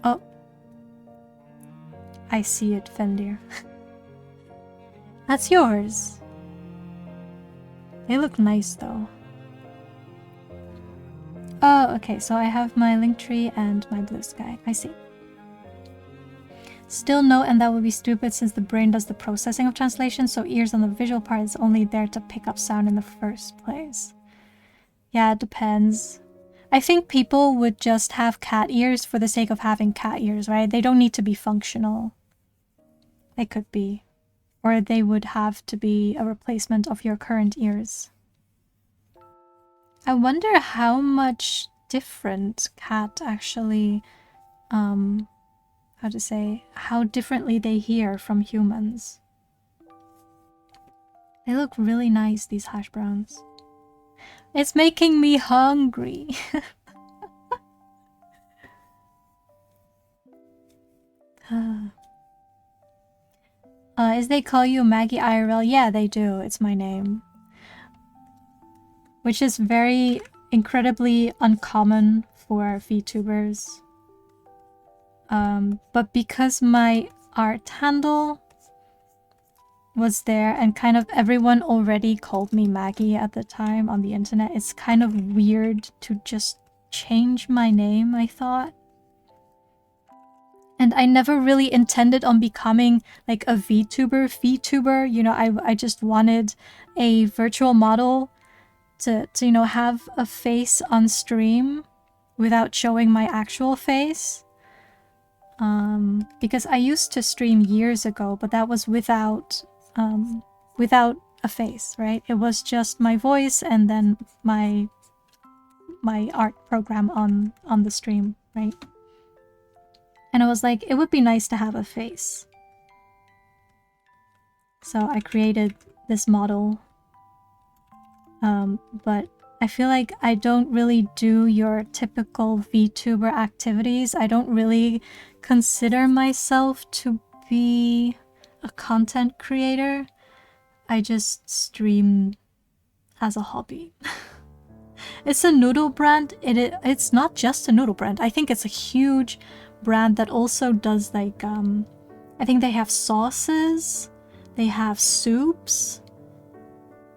Oh, I see it, Fendir. That's yours. They look nice though. Oh, okay, so I have my Linktree and my Blue Sky. I see. Still no, and that would be stupid since the brain does the processing of translation, so ears on the visual part is only there to pick up sound in the first place. Yeah, it depends. I think people would just have cat ears for the sake of having cat ears, right? They don't need to be functional. They could be. Or they would have to be a replacement of your current ears. I wonder how much different cat actually, how to say, how differently they hear from humans. They look really nice, these hash browns. It's making me hungry. Is they call you Maggie IRL? Yeah, they do. It's my name. Which is very incredibly uncommon for VTubers. But because my art handle was there and kind of everyone already called me Maggie at the time on the internet, it's kind of weird to just change my name, I thought. And I never really intended on becoming like a VTuber, you know, I just wanted a virtual model to you know, have a face on stream without showing my actual face. Because I used to stream years ago, but that was without a face, right? It was just my voice and then my art program on the stream, right? And I was like, it would be nice to have a face. So I created this model. But I feel like I don't really do your typical VTuber activities. I don't really consider myself to be a content creator. I just stream as a hobby. It's a noodle brand. It's not just a noodle brand. I think it's a huge brand that also does like, I think they have sauces, they have soups,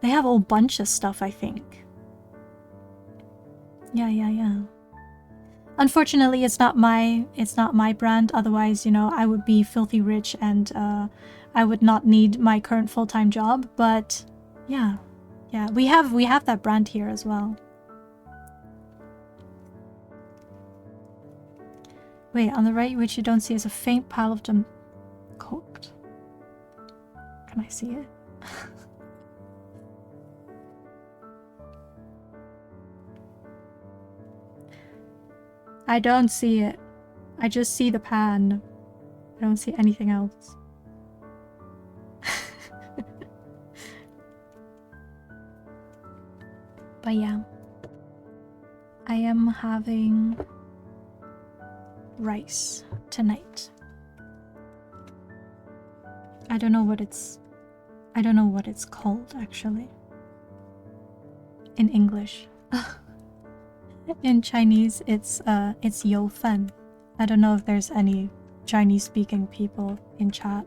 they have a whole bunch of stuff, I think. Yeah. Unfortunately, it's not my brand. Otherwise, you know, I would be filthy rich and I would not need my current full-time job. But yeah, we have that brand here as well. Wait, on the right, which you don't see, is a faint pile of them cooked. Can I see it? I don't see it. I just see the pan. I don't see anything else. But yeah. I am having rice tonight. I don't know what it's called actually. In English. In Chinese it's yo fen. I don't know if there's any Chinese speaking people in chat.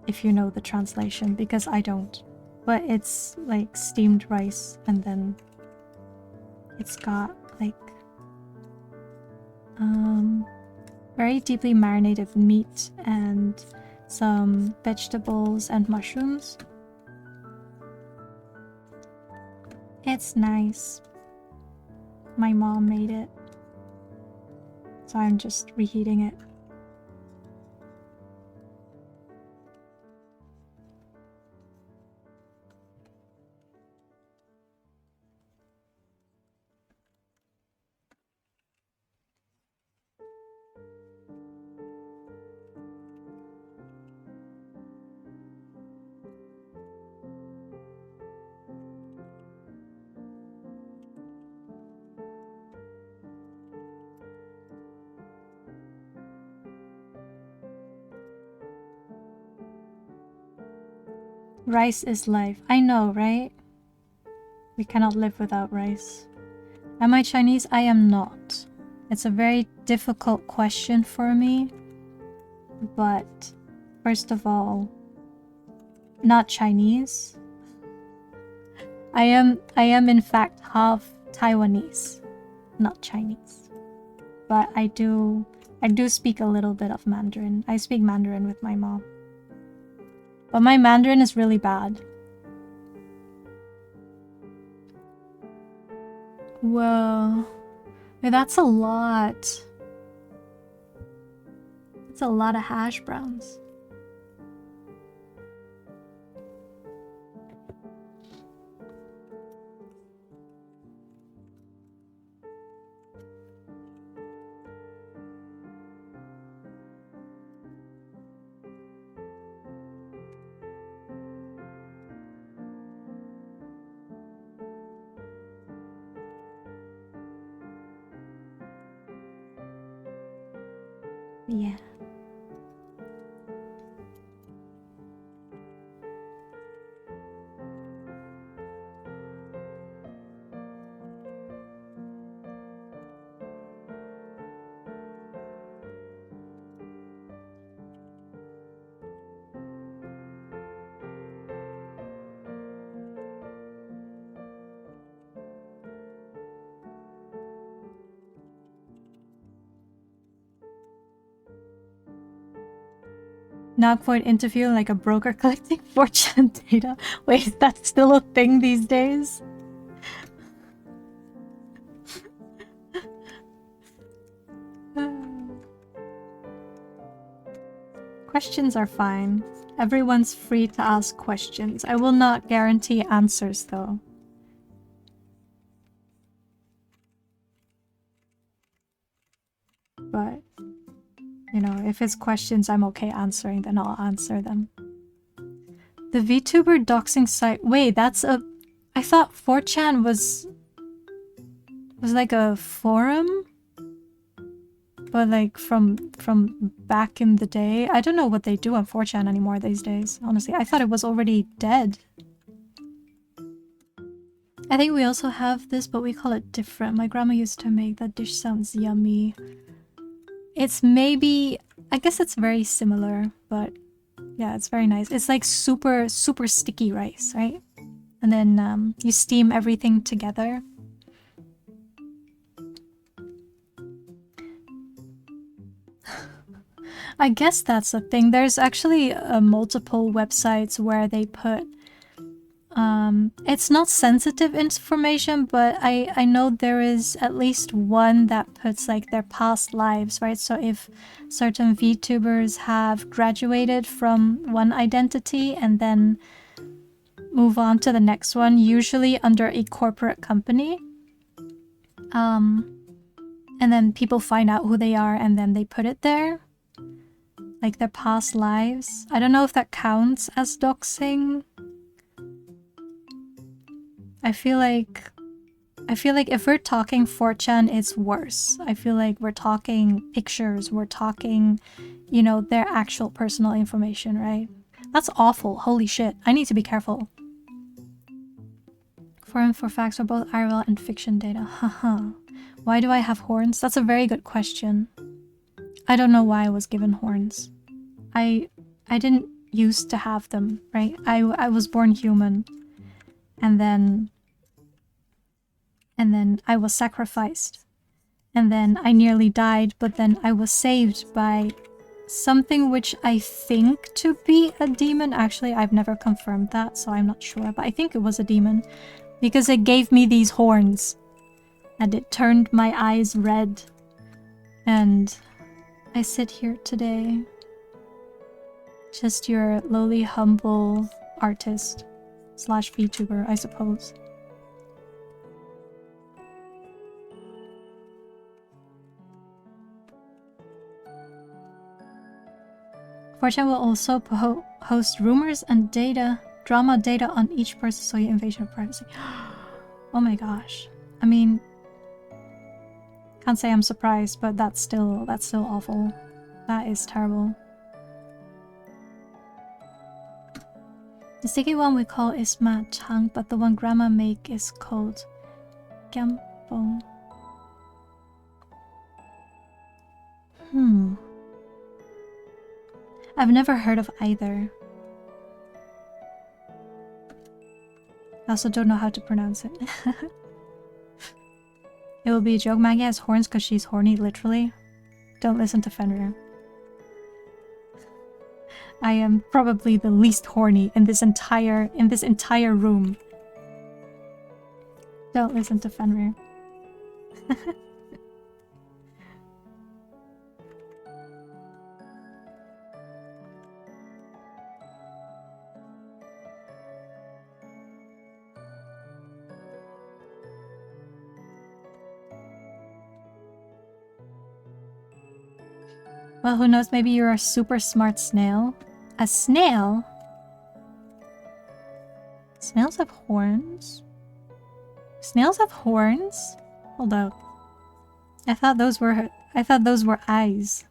If you know the translation, because I don't. But it's like steamed rice and then it's got like very deeply marinated meat and some vegetables and mushrooms. It's nice. My mom made it, so I'm just reheating it. Rice is life. I know, right? We cannot live without rice. Am I Chinese? I am not. It's a very difficult question for me. But first of all, not Chinese. I am in fact half Taiwanese, not Chinese. But I do speak a little bit of Mandarin. I speak Mandarin with my mom. But my Mandarin is really bad. Whoa. Wait, that's a lot. That's a lot of hash browns. Yeah. Knock for an interview like a broker collecting fortune data. Wait, is that still a thing these days? Questions are fine. Everyone's free to ask questions. I will not guarantee answers though. But, you know, if it's questions I'm okay answering, then I'll answer them. The VTuber doxing site. Wait, that's a... I thought 4chan was like a forum? But like from back in the day. I don't know what they do on 4chan anymore these days, honestly. I thought it was already dead. I think we also have this, but we call it different. My grandma used to make that dish, sounds yummy. It's maybe... I guess it's very similar, but yeah, it's very nice. It's like super sticky rice, right? And then you steam everything together. I guess that's the thing. There's actually multiple websites where they put It's not sensitive information, but I know there is at least one that puts like their past lives, right? So if certain VTubers have graduated from one identity and then move on to the next one, usually under a corporate company, and then people find out who they are and then they put it there, like their past lives. I don't know if that counts as doxing. I feel like if we're talking 4chan, it's worse. I feel like we're talking pictures, we're talking, you know, their actual personal information, right? That's awful. Holy shit. I need to be careful. For facts are both IRL and fiction data. Haha. Why do I have horns? That's a very good question. I don't know why I was given horns. I didn't used to have them, right? I was born human. And then I was sacrificed. And then I nearly died, but then I was saved by something which I think to be a demon. Actually, I've never confirmed that, so I'm not sure, but I think it was a demon. Because it gave me these horns. And it turned my eyes red. And I sit here today. Just your lowly, humble artist / VTuber, I suppose. Fortune will also host rumors and drama data on each person, so you invasion of privacy. Oh my gosh. I mean, can't say I'm surprised, but that's still awful. That is terrible. The sticky one we call is ma chang, but the one grandma make is called gyampong. I've never heard of either. I also don't know how to pronounce it. It will be a joke. Maggie has horns because she's horny, literally. Don't listen to Fenrir. I am probably the least horny in this entire room. Don't listen to Fenrir. Well, who knows, maybe you're a super smart snail. A snail? Snails have horns? Snails have horns? Hold up. I thought those were eyes.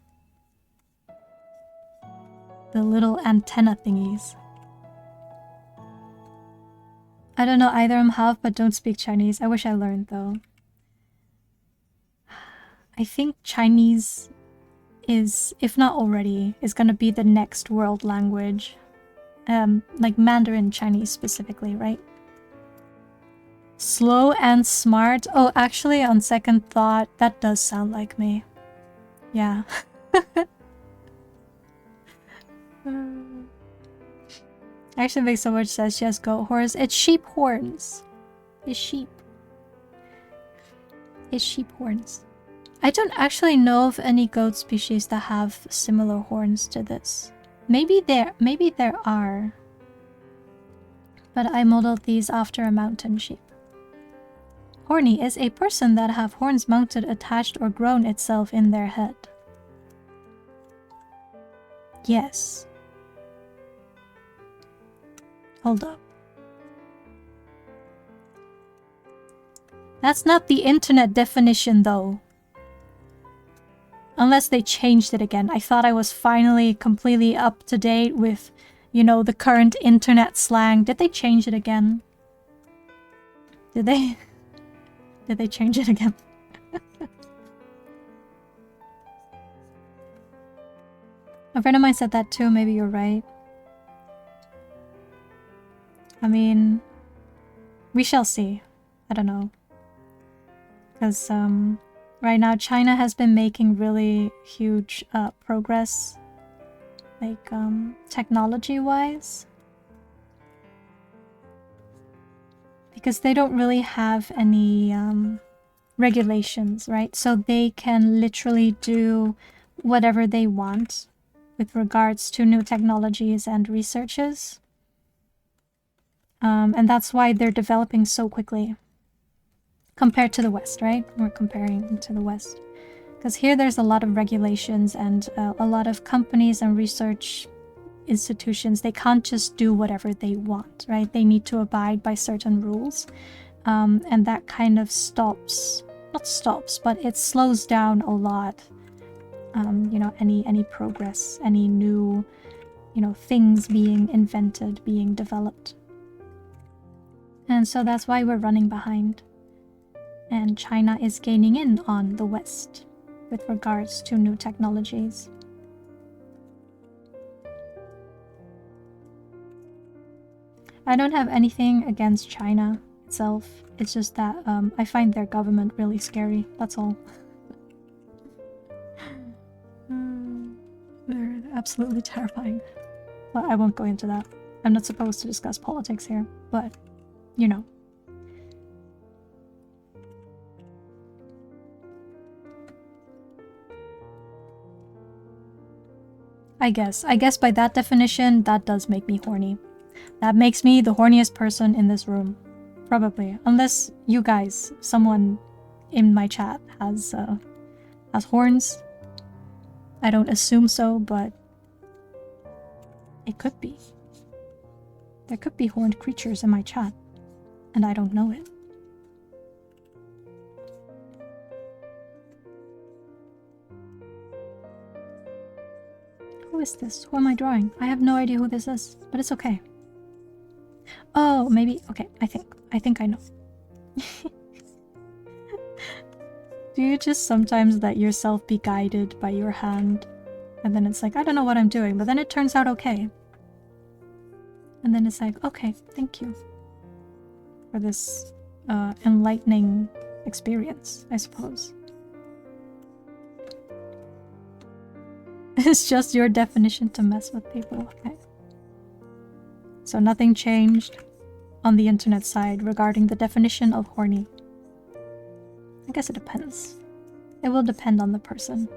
The little antenna thingies. I don't know either. I'm half, but don't speak Chinese. I wish I learned though. I think Chinese is, if not already, is gonna be the next world language. Like Mandarin Chinese specifically, right? Slow and smart. Oh, actually, on second thought, that does sound like me. Yeah. Actually makes so much sense. She has goat horns. It's sheep horns. It's sheep. It's sheep horns. I don't actually know of any goat species that have similar horns to this. Maybe there are. But I modeled these after a mountain sheep. Horny is a person that have horns mounted, attached, or grown itself in their head. Yes. Hold up. That's not the internet definition though. Unless they changed it again. I thought I was finally completely up to date with, you know, the current internet slang. Did they change it again? Did they? Did they change it again? A friend of mine said that too. Maybe you're right. I mean, we shall see. I don't know. Because, right now, China has been making really huge progress, like technology-wise. because they don't really have any regulations, right? So they can literally do whatever they want with regards to new technologies and researches. And that's why they're developing so quickly compared to the West, right? We're comparing to the West. Because here there's a lot of regulations and a lot of companies and research institutions. They can't just do whatever they want, right? They need to abide by certain rules. And that kind of not stops, but it slows down a lot. You know, any progress, any new, you know, things being invented, being developed. And so that's why we're running behind. And China is gaining in on the West with regards to new technologies. I don't have anything against China itself. It's just that I find their government really scary. That's all. They're absolutely terrifying. But I won't go into that. I'm not supposed to discuss politics here, but you know. I guess by that definition, that does make me horny. That makes me the horniest person in this room. Probably. Unless you guys, someone in my chat has horns. I don't assume so, but it could be. There could be horned creatures in my chat, and I don't know it. Who is this? Who am I drawing? I have no idea who this is, but it's okay. Oh, maybe. Okay, I think I know. Do you just sometimes let yourself be guided by your hand? And then it's like, I don't know what I'm doing, but then it turns out okay. And then it's like, okay, thank you for this enlightening experience, I suppose. It's just your definition to mess with people, okay? So nothing changed on the internet side regarding the definition of horny. I guess it depends. It will depend on the person.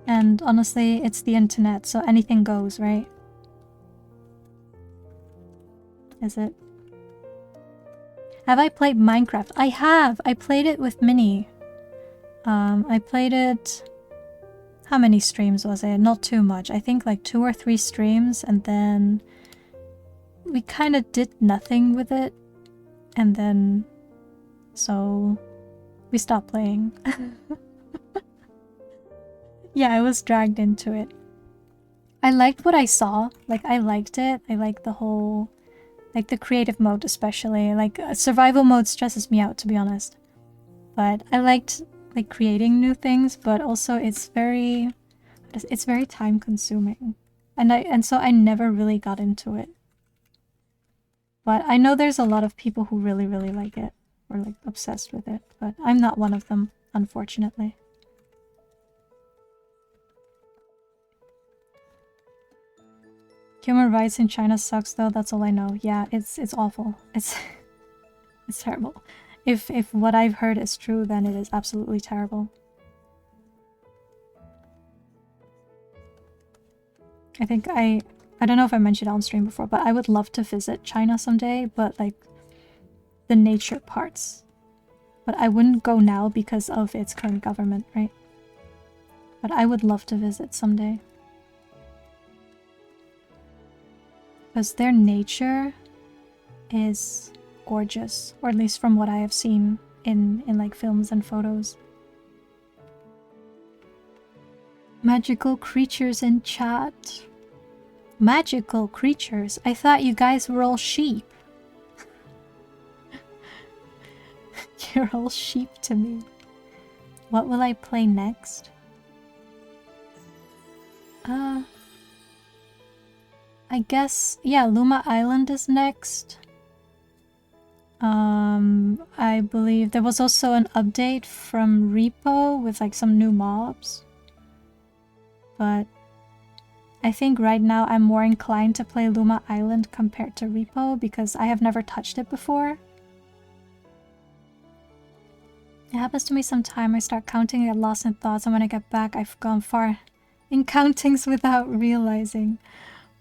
And honestly, it's the internet, so anything goes, right? Is it? Have I played Minecraft? I have! I played it with Minnie. I played it... How many streams was it? Not too much. I think like 2 or 3 streams, and then we kind of did nothing with it. And then... So... we stopped playing. Yeah, I was dragged into it. I liked what I saw. Like, I liked it. I liked the whole... Like, the creative mode especially. Like, survival mode stresses me out, to be honest. But I liked... like creating new things, but also it's very time consuming, and so I never really got into it. But I know there's a lot of people who really like it, or like obsessed with it, but I'm not one of them, unfortunately. Human rights in China sucks though, that's all I know. Yeah, it's awful. It's terrible. If what I've heard is true, then it is absolutely terrible. I think I don't know if I mentioned it on stream before, but I would love to visit China someday, but like the nature parts. But I wouldn't go now because of its current government, right? But I would love to visit someday. Because their nature is gorgeous, or at least from what I have seen in like films and photos. Magical creatures in chat. Magical creatures? I thought you guys were all sheep. You're all sheep to me. What will I play next? I guess, yeah, Luma Island is next. I believe there was also an update from Repo with like some new mobs. But I think right now I'm more inclined to play Luma Island compared to Repo because I have never touched it before. It happens to me sometime. I start counting, I get lost in thoughts, and when I get back, I've gone far in countings without realizing.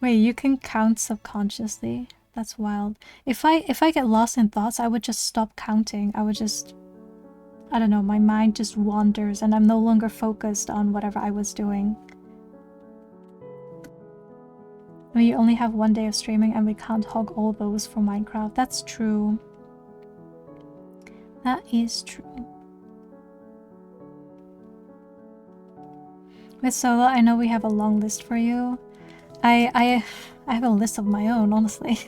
Wait, you can count subconsciously? That's wild. If I get lost in thoughts, I would just stop counting. I would just... I don't know, my mind just wanders and I'm no longer focused on whatever I was doing. We only have 1 day of streaming and we can't hog all those for Minecraft. That's true. That is true. With Solo, I know we have a long list for you. I have a list of my own, honestly.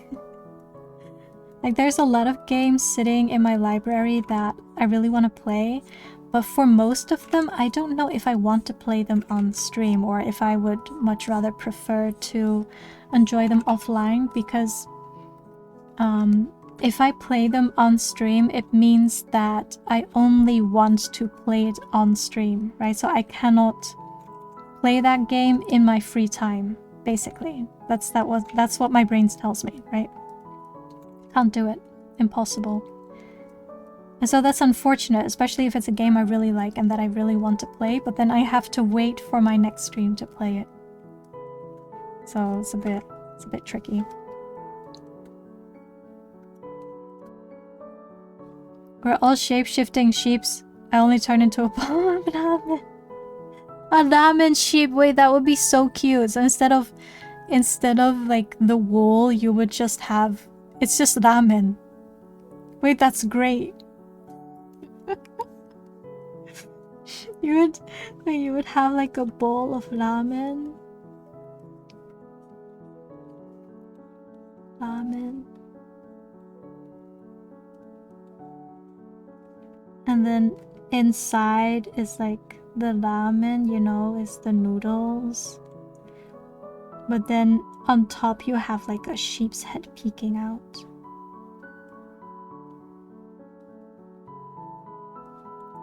Like, there's a lot of games sitting in my library that I really want to play, but for most of them, I don't know if I want to play them on stream or if I would much rather prefer to enjoy them offline, because if I play them on stream, it means that I only want to play it on stream, right? So I cannot play that game in my free time, basically. That's what my brain tells me, right? Can't do it. Impossible. And so that's unfortunate, especially if it's a game I really like and that I really want to play, but then I have to wait for my next stream to play it. So it's a bit tricky. We're all shape-shifting sheeps. I only turn into a ball of ramen. A ramen sheep. Wait, that would be so cute. So instead of like the wool, you would just have... It's just ramen. Wait, that's great. You would have like a bowl of ramen. Ramen. And then inside is like the ramen, you know, is the noodles. But then on top you have like a sheep's head peeking out.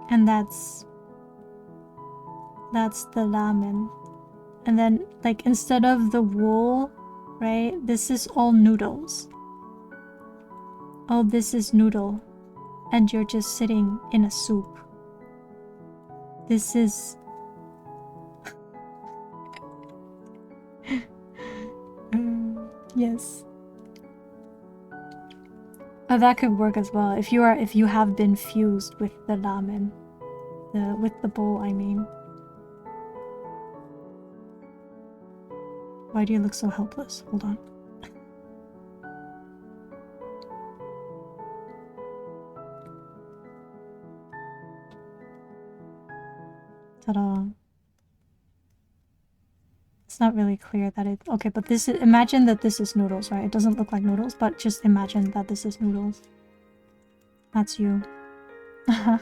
And that's the ramen. And then like instead of the wool, right, this is all noodles. Oh, this is noodle. And you're just sitting in a soup. This is... yes. Oh, that could work as well. If you have been fused with the ramen. With the bowl, I mean. Why do you look so helpless? Hold on. Ta-da. It's not really clear that it... Okay, but this is... Imagine that this is noodles, right? It doesn't look like noodles, but just imagine that this is noodles. That's you. A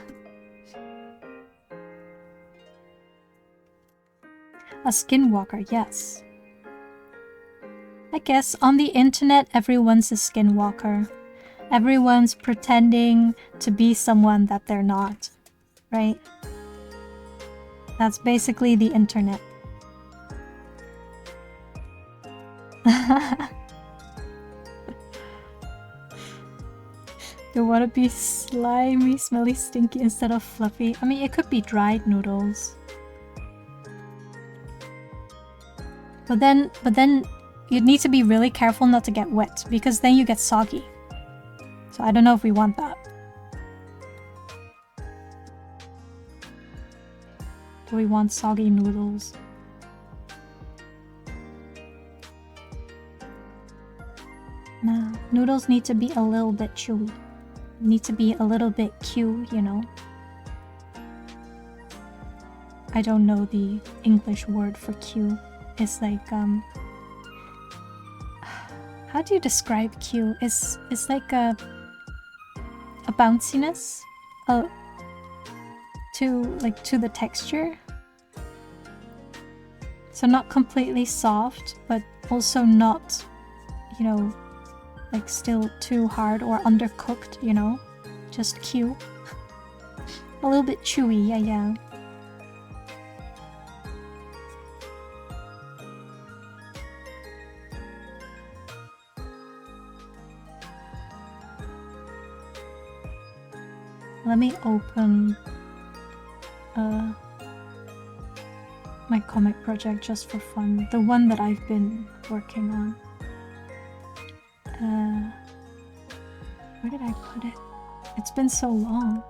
skinwalker, yes. I guess on the internet, everyone's a skinwalker. Everyone's pretending to be someone that they're not, right? That's basically the internet. You want to be slimy, smelly, stinky instead of fluffy? I mean, it could be dried noodles. But then you'd need to be really careful not to get wet, because then you get soggy. So I don't know if we want that. Do we want soggy noodles? No, noodles need to be a little bit chewy. Need to be a little bit Q, you know? I don't know the English word for Q. It's like, how do you describe Q? It's like a bounciness to the texture. So not completely soft, but also not, you know, like still too hard or undercooked, you know? Just Q. A little bit chewy, yeah. Let me open my comic project just for fun. The one that I've been working on. Where did I put it? It's been so long.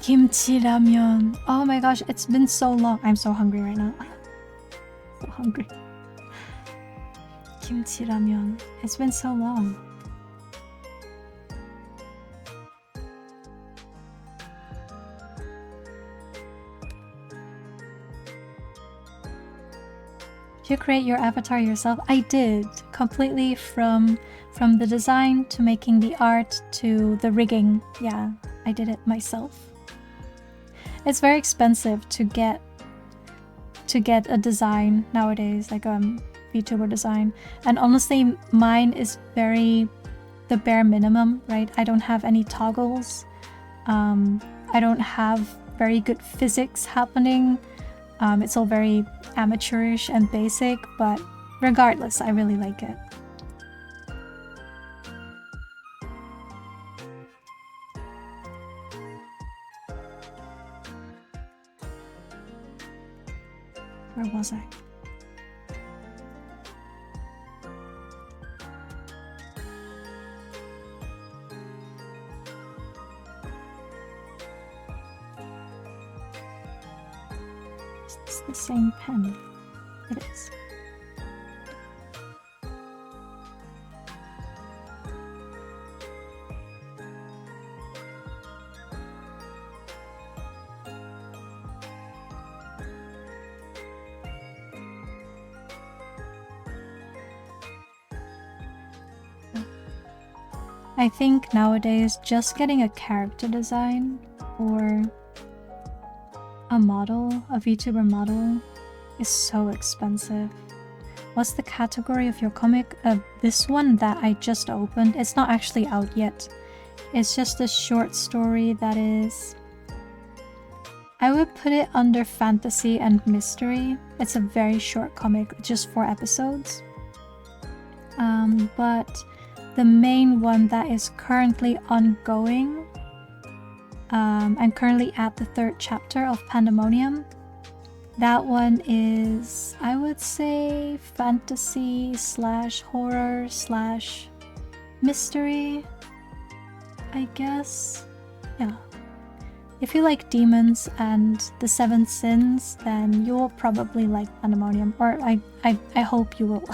Kimchi ramen. Oh my gosh, it's been so long. I'm so hungry right now. So hungry. Kimchi ramen. It's been so long. Did you create your avatar yourself? I did. Completely from the design to making the art to the rigging. Yeah, I did it myself. It's very expensive to get a design nowadays, like VTuber design. And honestly, mine is very the bare minimum, right? I don't have any toggles. I don't have very good physics happening. It's all very amateurish and basic, but regardless, I really like it. Where was I? Is this the same pen? It is. I think nowadays just getting a character design or a model, a VTuber model, is so expensive. What's the category of your comic? This one that I just opened, it's not actually out yet. It's just a short story that is... I would put it under fantasy and mystery. It's a very short comic, just 4 episodes. But the main one that is currently ongoing, I'm currently at the 3rd chapter of Pandemonium. That one is, I would say, fantasy / horror / mystery, I guess. Yeah. If you like demons and the 7 sins, then you will probably like Pandemonium. Or I hope you will.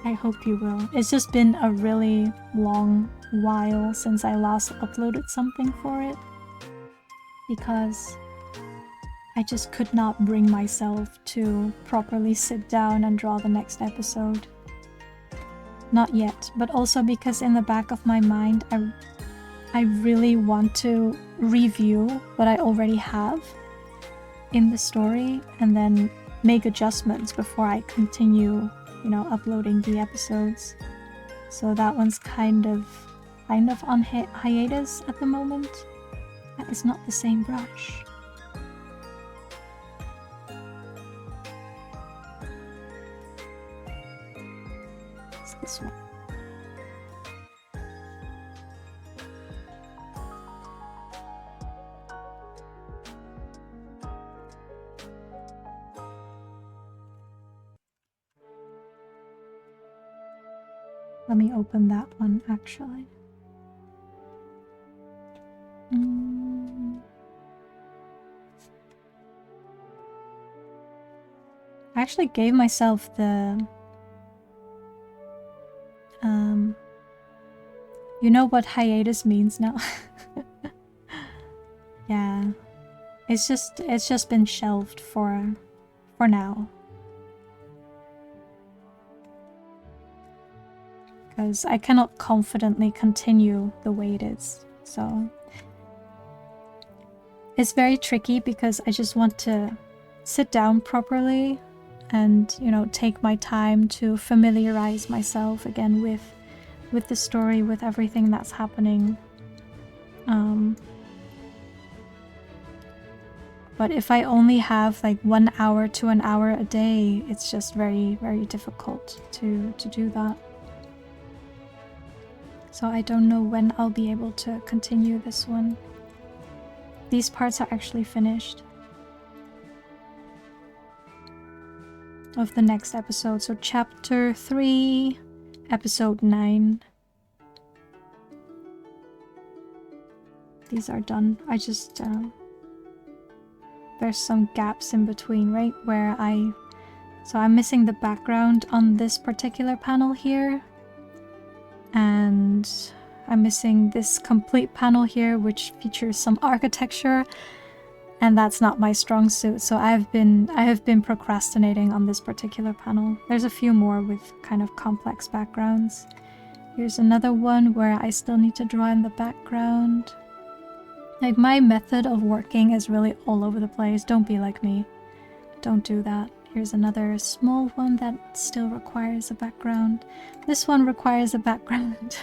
I hope you will. It's just been a really long while since I last uploaded something for it, because I just could not bring myself to properly sit down and draw the next episode. Not yet, but also because in the back of my mind I really want to review what I already have in the story and then make adjustments before I continue, you know, uploading the episodes. So that one's kind of on hiatus at the moment. That is not the same brush. It's this one. Let me open that one, actually. I actually gave myself the... you know what hiatus means now? Yeah. It's just been shelved for now. Because I cannot confidently continue the way it is, so it's very tricky because I just want to sit down properly and, you know, take my time to familiarize myself again with the story, with everything that's happening. But if I only have like 1 hour to an hour a day, it's just very, very difficult to do that. So I don't know when I'll be able to continue this one. These parts are actually finished of the next episode. So chapter 3, episode 9. These are done. I just, there's some gaps in between, right? So I'm missing the background on this particular panel here. And I'm missing this complete panel here, which features some architecture. And that's not my strong suit, so I have been procrastinating on this particular panel. There's a few more with kind of complex backgrounds. Here's another one where I still need to draw in the background. Like, my method of working is really all over the place. Don't be like me. Don't do that. Here's another small one that still requires a background. This one requires a background.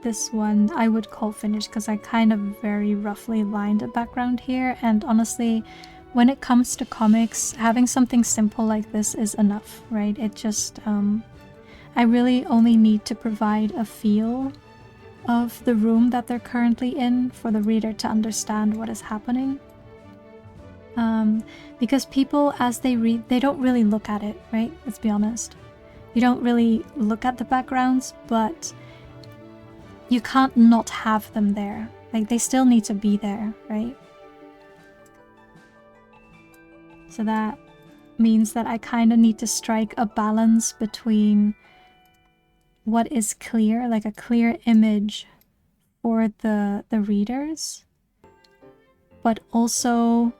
This one I would call finished because I kind of very roughly lined a background here, and honestly, when it comes to comics, having something simple like this is enough, right? It just, I really only need to provide a feel of the room that they're currently in for the reader to understand what is happening. Because people, as they read, they don't really look at it, right? Let's be honest. You don't really look at the backgrounds, but you can't not have them there. Like, they still need to be there, right? So that means that I kind of need to strike a balance between what is clear, like a clear image for the readers, but also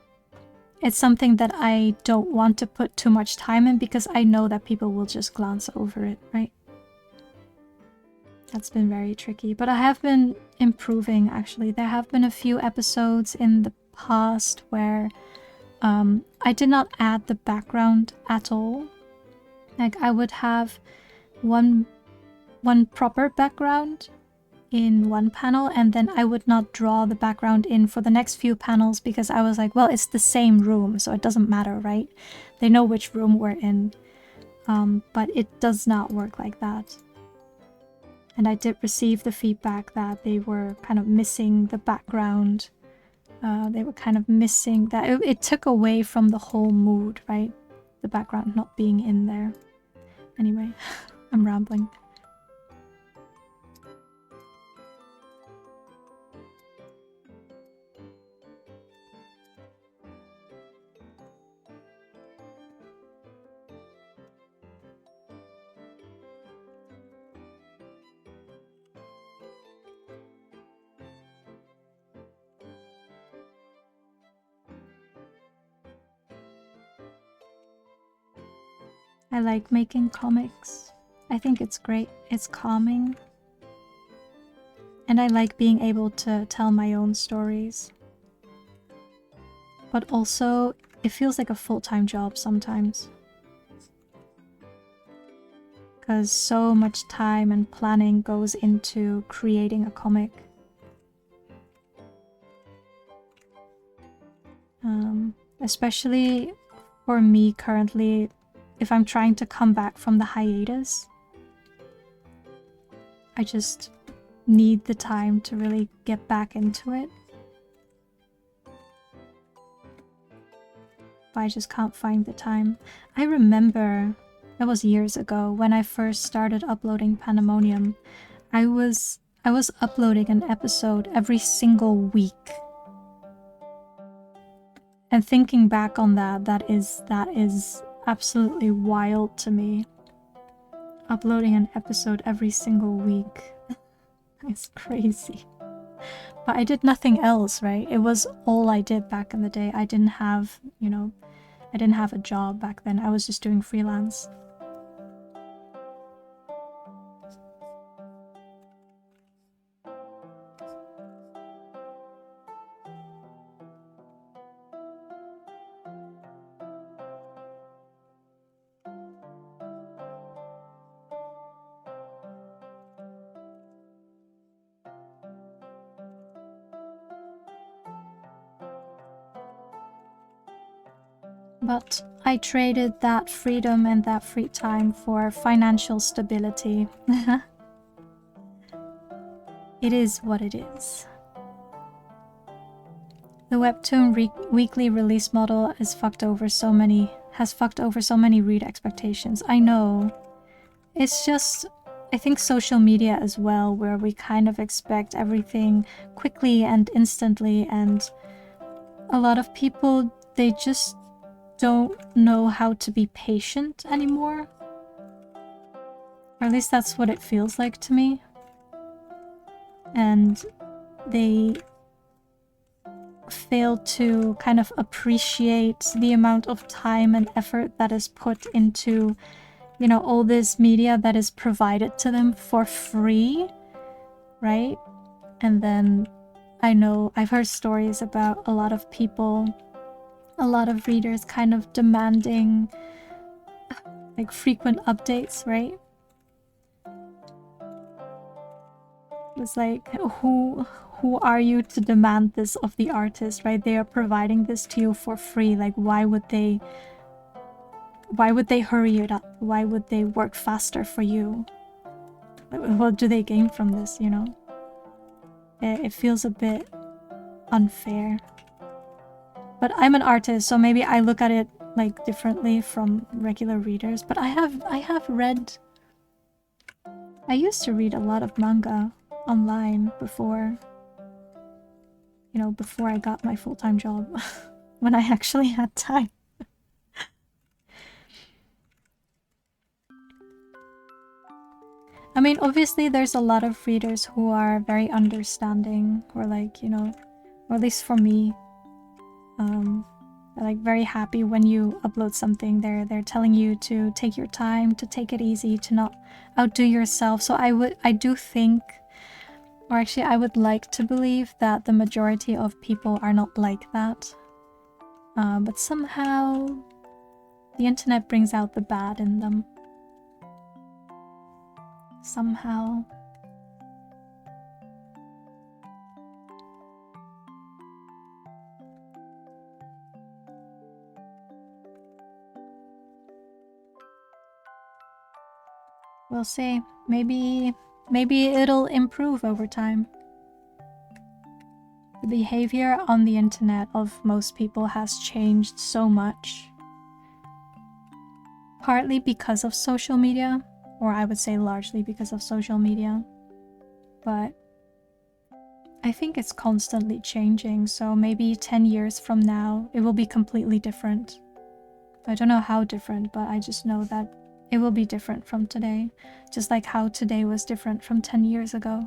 it's something that I don't want to put too much time in because I know that people will just glance over it, right? That's been very tricky, but I have been improving, actually. There have been a few episodes in the past where I did not add the background at all. Like, I would have one proper background in one panel, and then I would not draw the background in for the next few panels because I was like, well, it's the same room, so it doesn't matter, right? They know which room we're in. But it does not work like that. And I did receive the feedback that they were kind of missing the background. They were kind of missing that. It took away from the whole mood, right? The background not being in there. Anyway, I'm rambling. I like making comics. I think it's great. It's calming. And I like being able to tell my own stories. But also, it feels like a full-time job sometimes. Because so much time and planning goes into creating a comic. Especially for me currently, if I'm trying to come back from the hiatus, I just need the time to really get back into it. But I just can't find the time. I remember, that was years ago, when I first started uploading Pandemonium, I was uploading an episode every single week. And thinking back on that is absolutely wild to me. Uploading an episode every single week. It's crazy. But I did nothing else, right? It was all I did back in the day. I didn't have, you know, I didn't have a job back then. I was just doing freelance. But I traded that freedom and that free time for financial stability. It is what it is. The webtoon weekly release model has fucked over so many read expectations. I know. It's just, I think social media as well, where we kind of expect everything quickly and instantly, and a lot of people, they just don't know how to be patient anymore. Or at least that's what it feels like to me. And they fail to kind of appreciate the amount of time and effort that is put into, you know, all this media that is provided to them for free, right? And then I know I've heard stories about a lot of people, a lot of readers kind of demanding like frequent updates, right? It's like, who are you to demand this of the artist, right? They are providing this to you for free. Like, why would they hurry it up? Why would they work faster for you? What do they gain from this, you know? It feels a bit unfair. But I'm an artist, so maybe I look at it like differently from regular readers. But I have read, I used to read a lot of manga online before, you know, before I got my full-time job, when I actually had time. I mean, obviously there's a lot of readers who are very understanding, or like, you know, or at least for me, they're like very happy when you upload something. They're telling you to take your time, to take it easy, to not outdo yourself. So I do think, or actually I would like to believe that the majority of people are not like that. But somehow the internet brings out the bad in them. Somehow. We'll see. Maybe it'll improve over time. The behavior on the internet of most people has changed so much. Partly because of social media, or I would say largely because of social media. But I think it's constantly changing, so maybe 10 years from now it will be completely different. I don't know how different, but I just know that it will be different from today, just like how today was different from 10 years ago.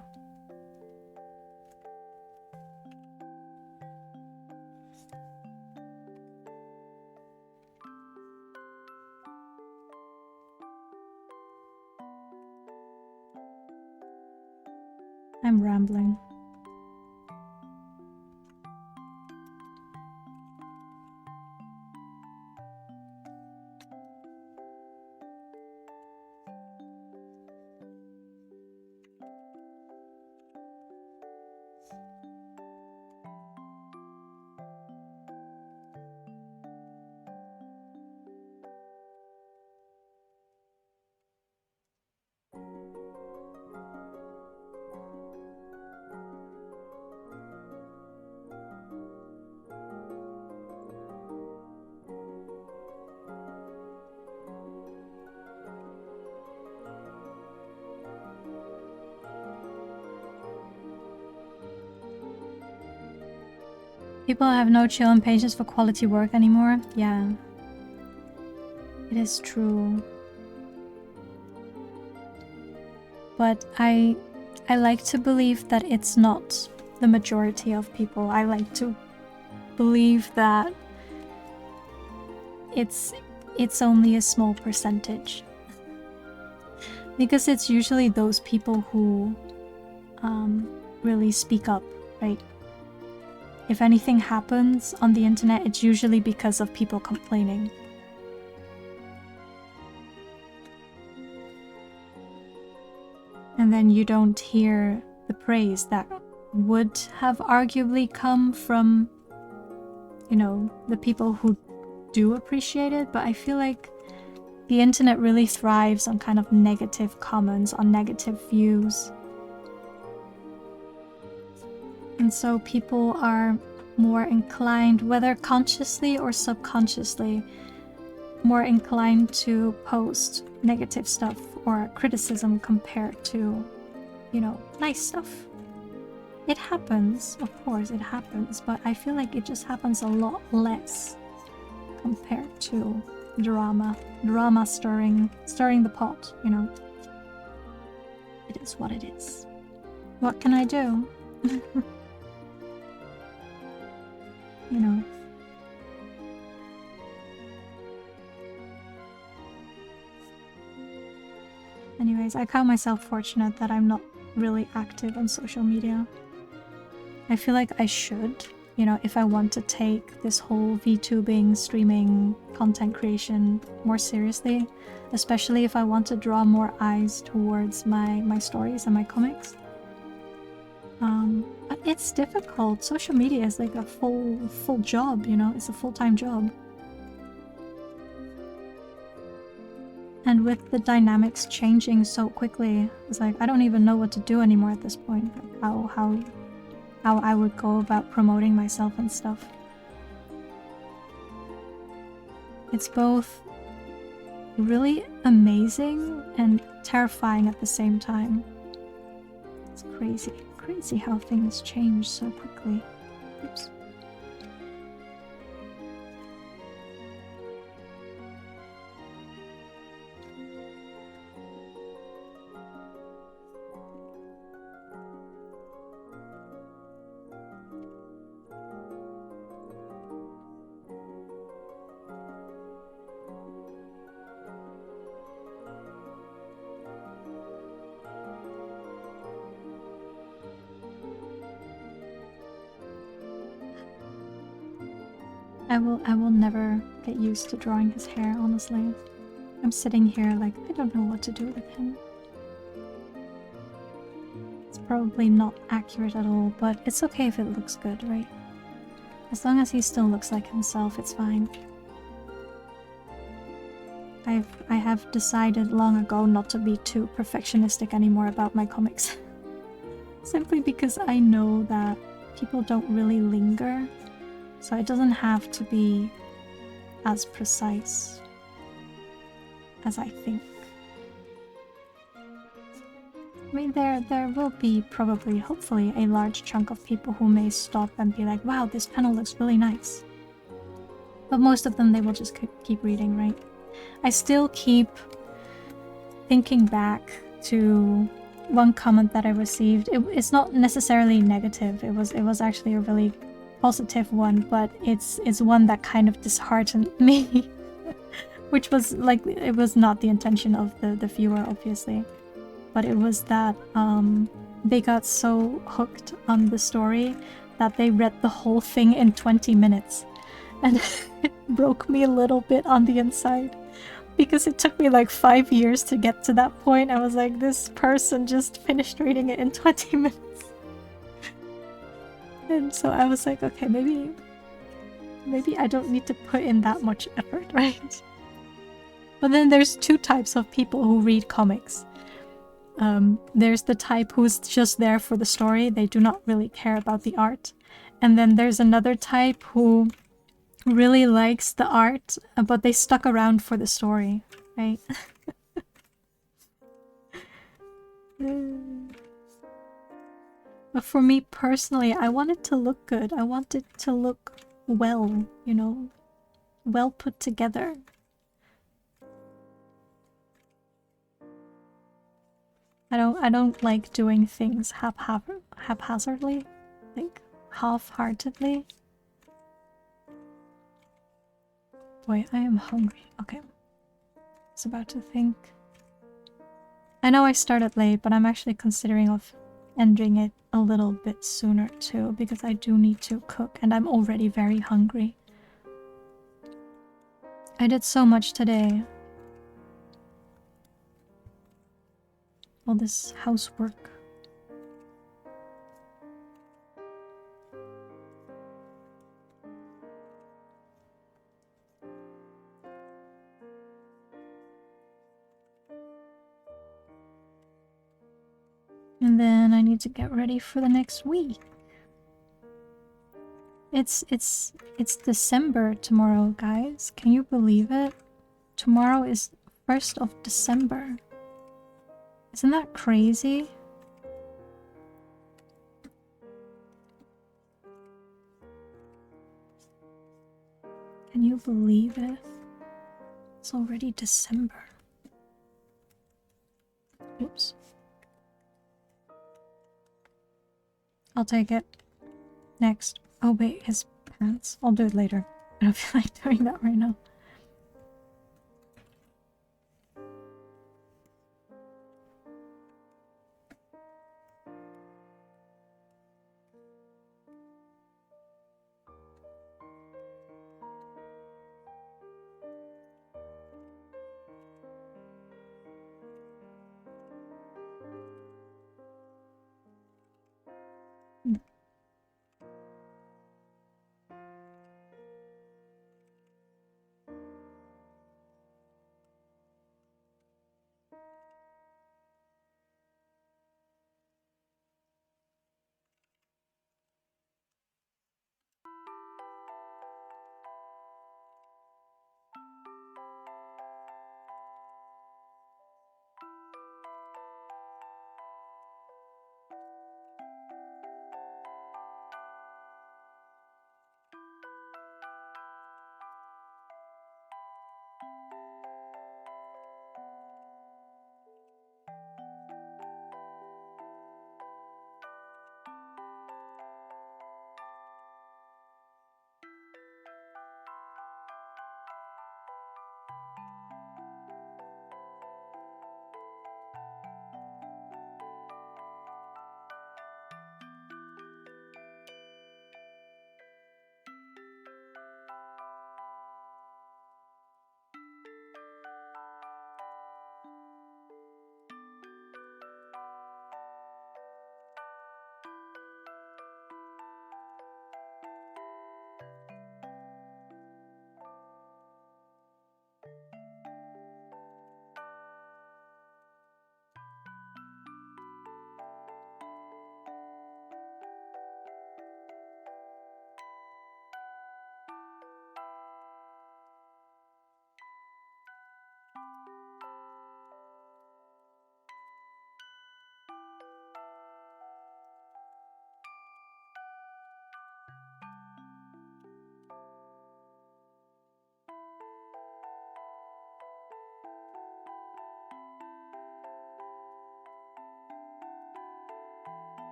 I'm rambling. People have no chill and patience for quality work anymore. Yeah. It is true. But I like to believe that it's not the majority of people. I like to believe that it's only a small percentage. Because it's usually those people who really speak up, right? If anything happens on the internet, it's usually because of people complaining. And then you don't hear the praise that would have arguably come from, you know, the people who do appreciate it, but I feel like the internet really thrives on kind of negative comments, on negative views. And so people are more inclined, whether consciously or subconsciously, more inclined to post negative stuff or criticism compared to, you know, nice stuff. It happens, of course it happens, but I feel like it just happens a lot less compared to drama stirring the pot, you know. It is what it is. What can I do? You know. Anyways, I count myself fortunate that I'm not really active on social media. I feel like I should, you know, if I want to take this whole VTubing, streaming, content creation more seriously, especially if I want to draw more eyes towards my stories and my comics. But it's difficult. Social media is like a full job, you know, it's a full-time job. And with the dynamics changing so quickly, it's like I don't even know what to do anymore at this point. Like how I would go about promoting myself and stuff. It's both really amazing and terrifying at the same time. It's crazy how things change so quickly. Oops. I will never get used to drawing his hair, honestly. I'm sitting here like, I don't know what to do with him. It's probably not accurate at all, but it's okay if it looks good, right? As long as he still looks like himself, it's fine. I have decided long ago not to be too perfectionistic anymore about my comics. Simply because I know that people don't really linger. So it doesn't have to be as precise as I think. I mean, there will be probably, hopefully, a large chunk of people who may stop and be like, wow, this panel looks really nice. But most of them, they will just keep reading, right? I still keep thinking back to one comment that I received. It's not necessarily negative. It was actually a really positive one, but it's one that kind of disheartened me. Which was like, it was not the intention of the viewer, obviously. But it was that they got so hooked on the story that they read the whole thing in 20 minutes. And it broke me a little bit on the inside. Because it took me like 5 years to get to that point. I was like, this person just finished reading it in 20 minutes. And so I was like, okay, maybe I don't need to put in that much effort, right? But then there's two types of people who read comics. There's the type who's just there for the story. They do not really care about the art. And then there's another type who really likes the art, but they stuck around for the story, right? But for me personally, I want it to look good. I want it to look well, you know, well put together. I don't like doing things haphazardly, like half-heartedly. Boy, I am hungry. Okay. I was about to think. I know I started late, but I'm actually considering of ending it a little bit sooner too, because I do need to cook and I'm already very hungry. I did so much today. All this housework. And then I need to get ready for the next week. It's December tomorrow, guys. Can you believe it? Tomorrow is 1st of December. Isn't that crazy? Can you believe it? It's already December. Oops. I'll take it. Next. Oh wait, his pants. I'll do it later. I don't feel like doing that right now.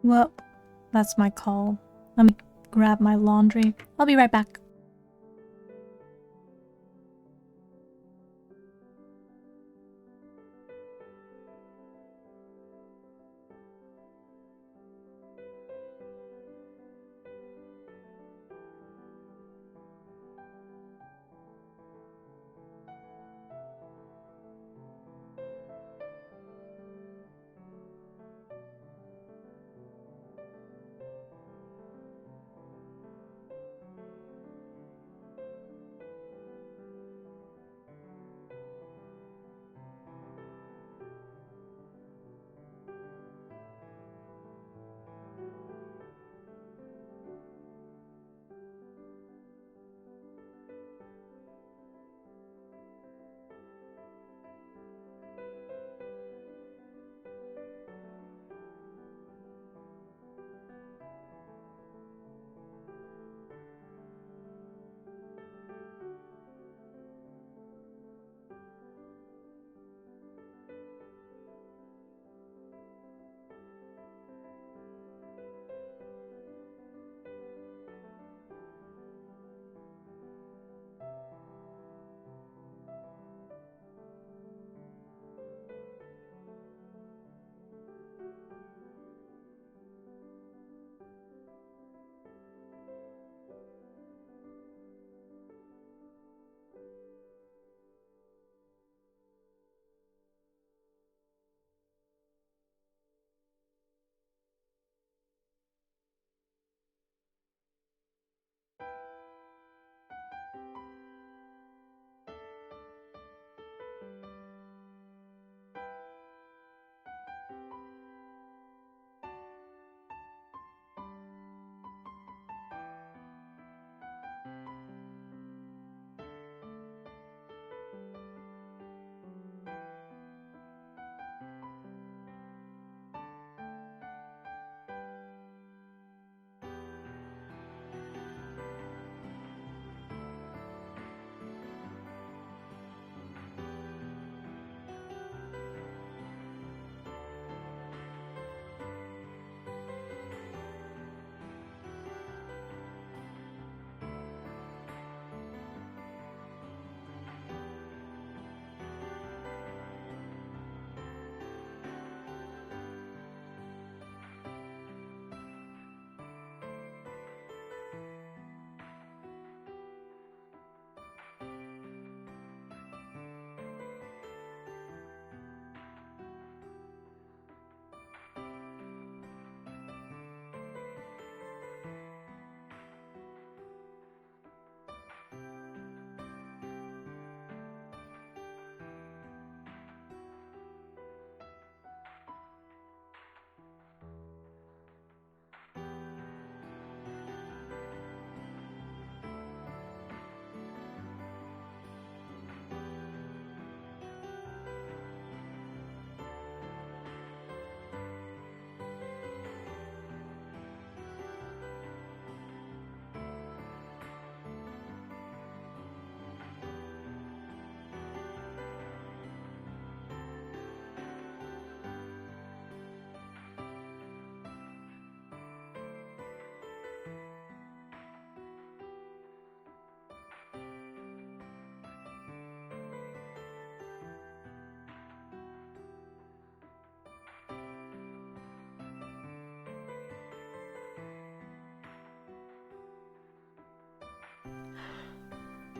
Well, that's my call. Let me grab my laundry. I'll be right back.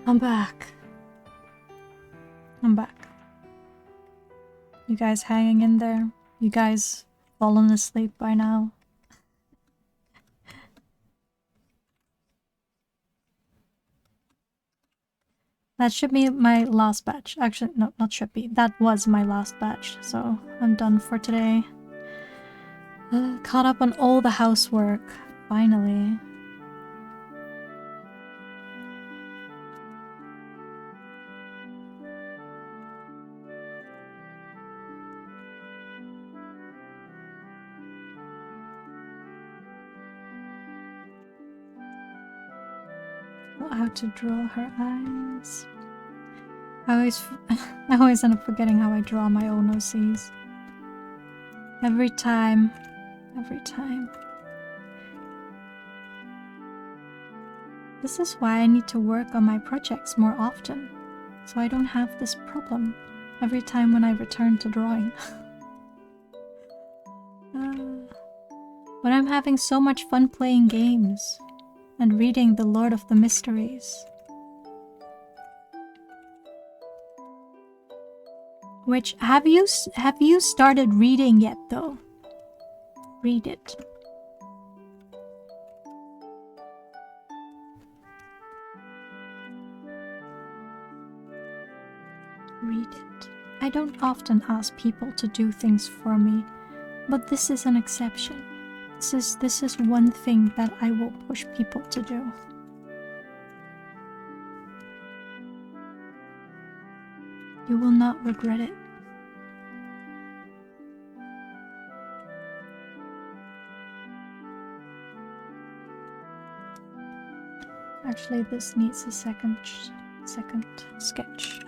I'm back. I'm back. You guys hanging in there? You guys fallen asleep by now? That should be my last batch. Actually, no, not should be. That was my last batch, so I'm done for today. Caught up on all the housework, finally. How to draw her eyes. I always end up forgetting how I draw my own OCs. Every time. This is why I need to work on my projects more often, so I don't have this problem every time when I return to drawing. But I'm having so much fun playing games and reading The Lord of the Mysteries. Which, have you started reading yet though? Read it. Read it. I don't often ask people to do things for me, but this is an exception. This is one thing that I will push people to do. You will not regret it. Actually, this needs a second sketch.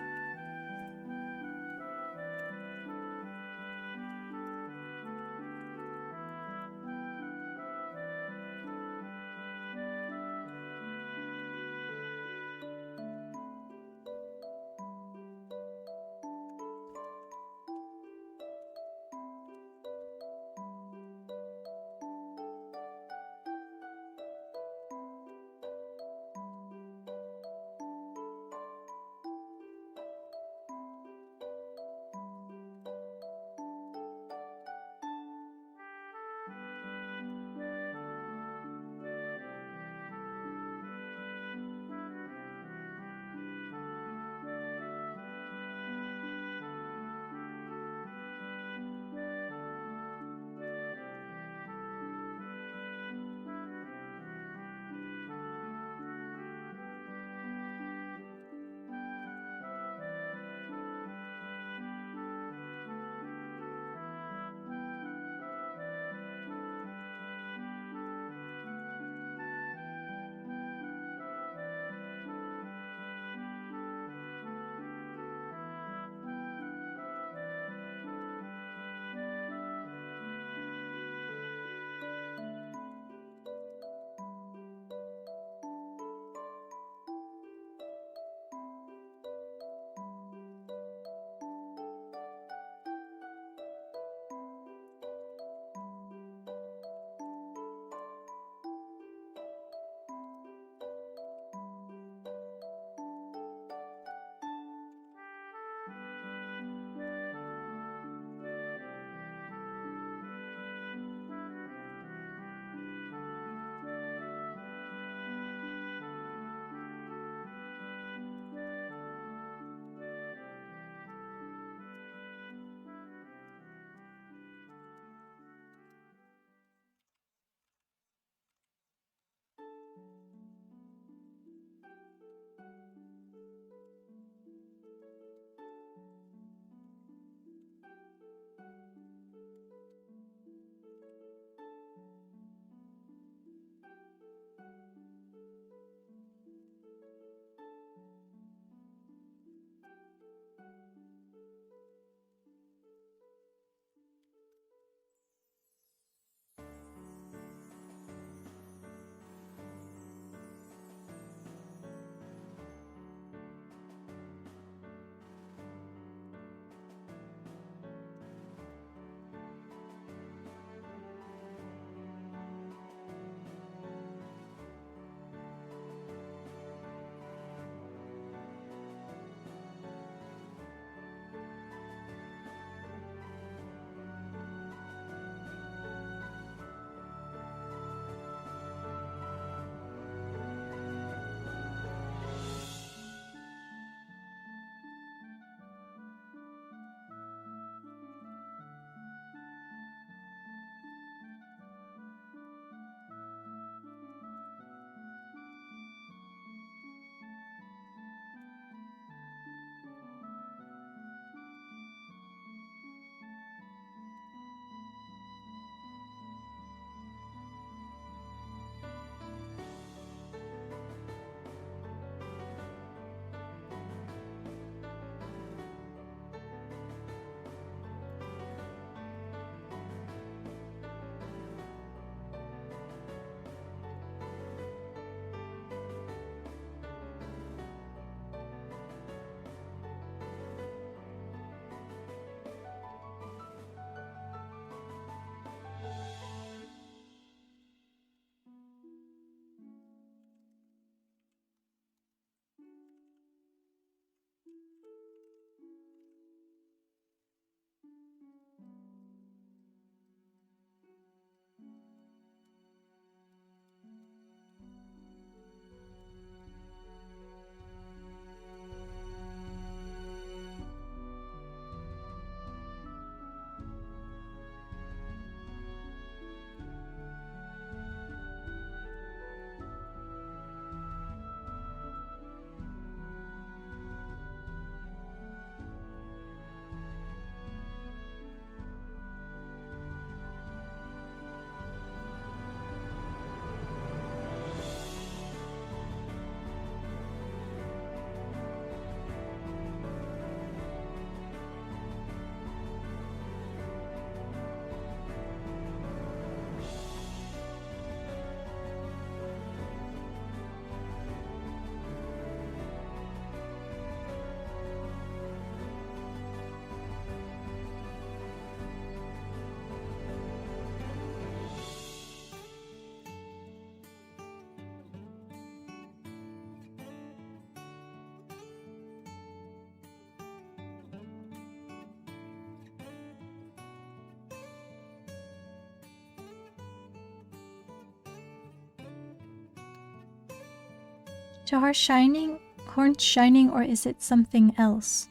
Jahar shining? Horns shining, or is it something else?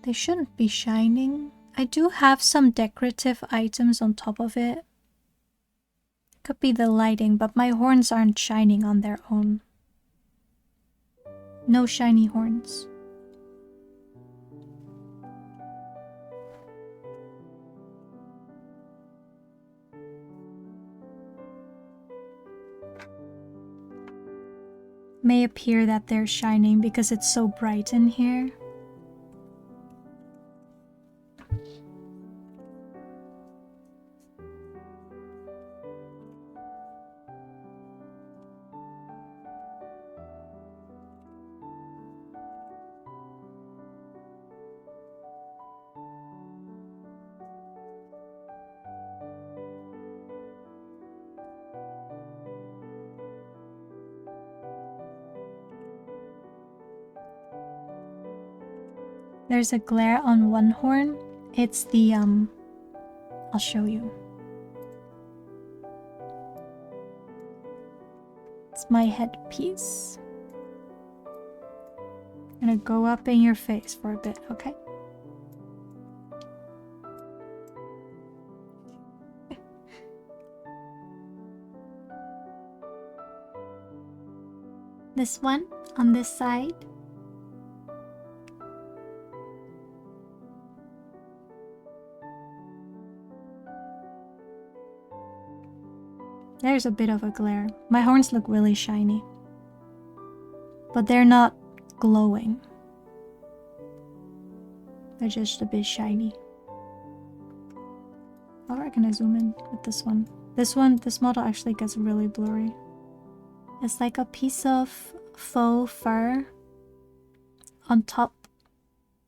They shouldn't be shining. I do have some decorative items on top of it. Could be the lighting, but my horns aren't shining on their own. No shiny horns. May appear that they're shining because it's so bright in here. There's a glare on one horn. It's the, I'll show you. It's my headpiece. I'm gonna go up in your face for a bit, okay? This one on this side. There's a bit of a glare. My horns look really shiny. But they're not glowing. They're just a bit shiny. How are I gonna zoom in with this one? This model actually gets really blurry. It's like a piece of faux fur on top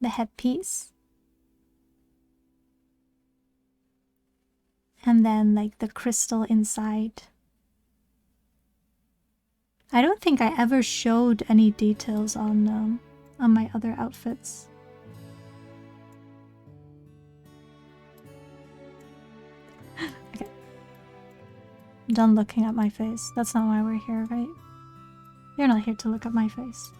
the headpiece. And then like the crystal inside. I don't think I ever showed any details on my other outfits. Okay. I'm done looking at my face. That's not why we're here, right? You're not here to look at my face.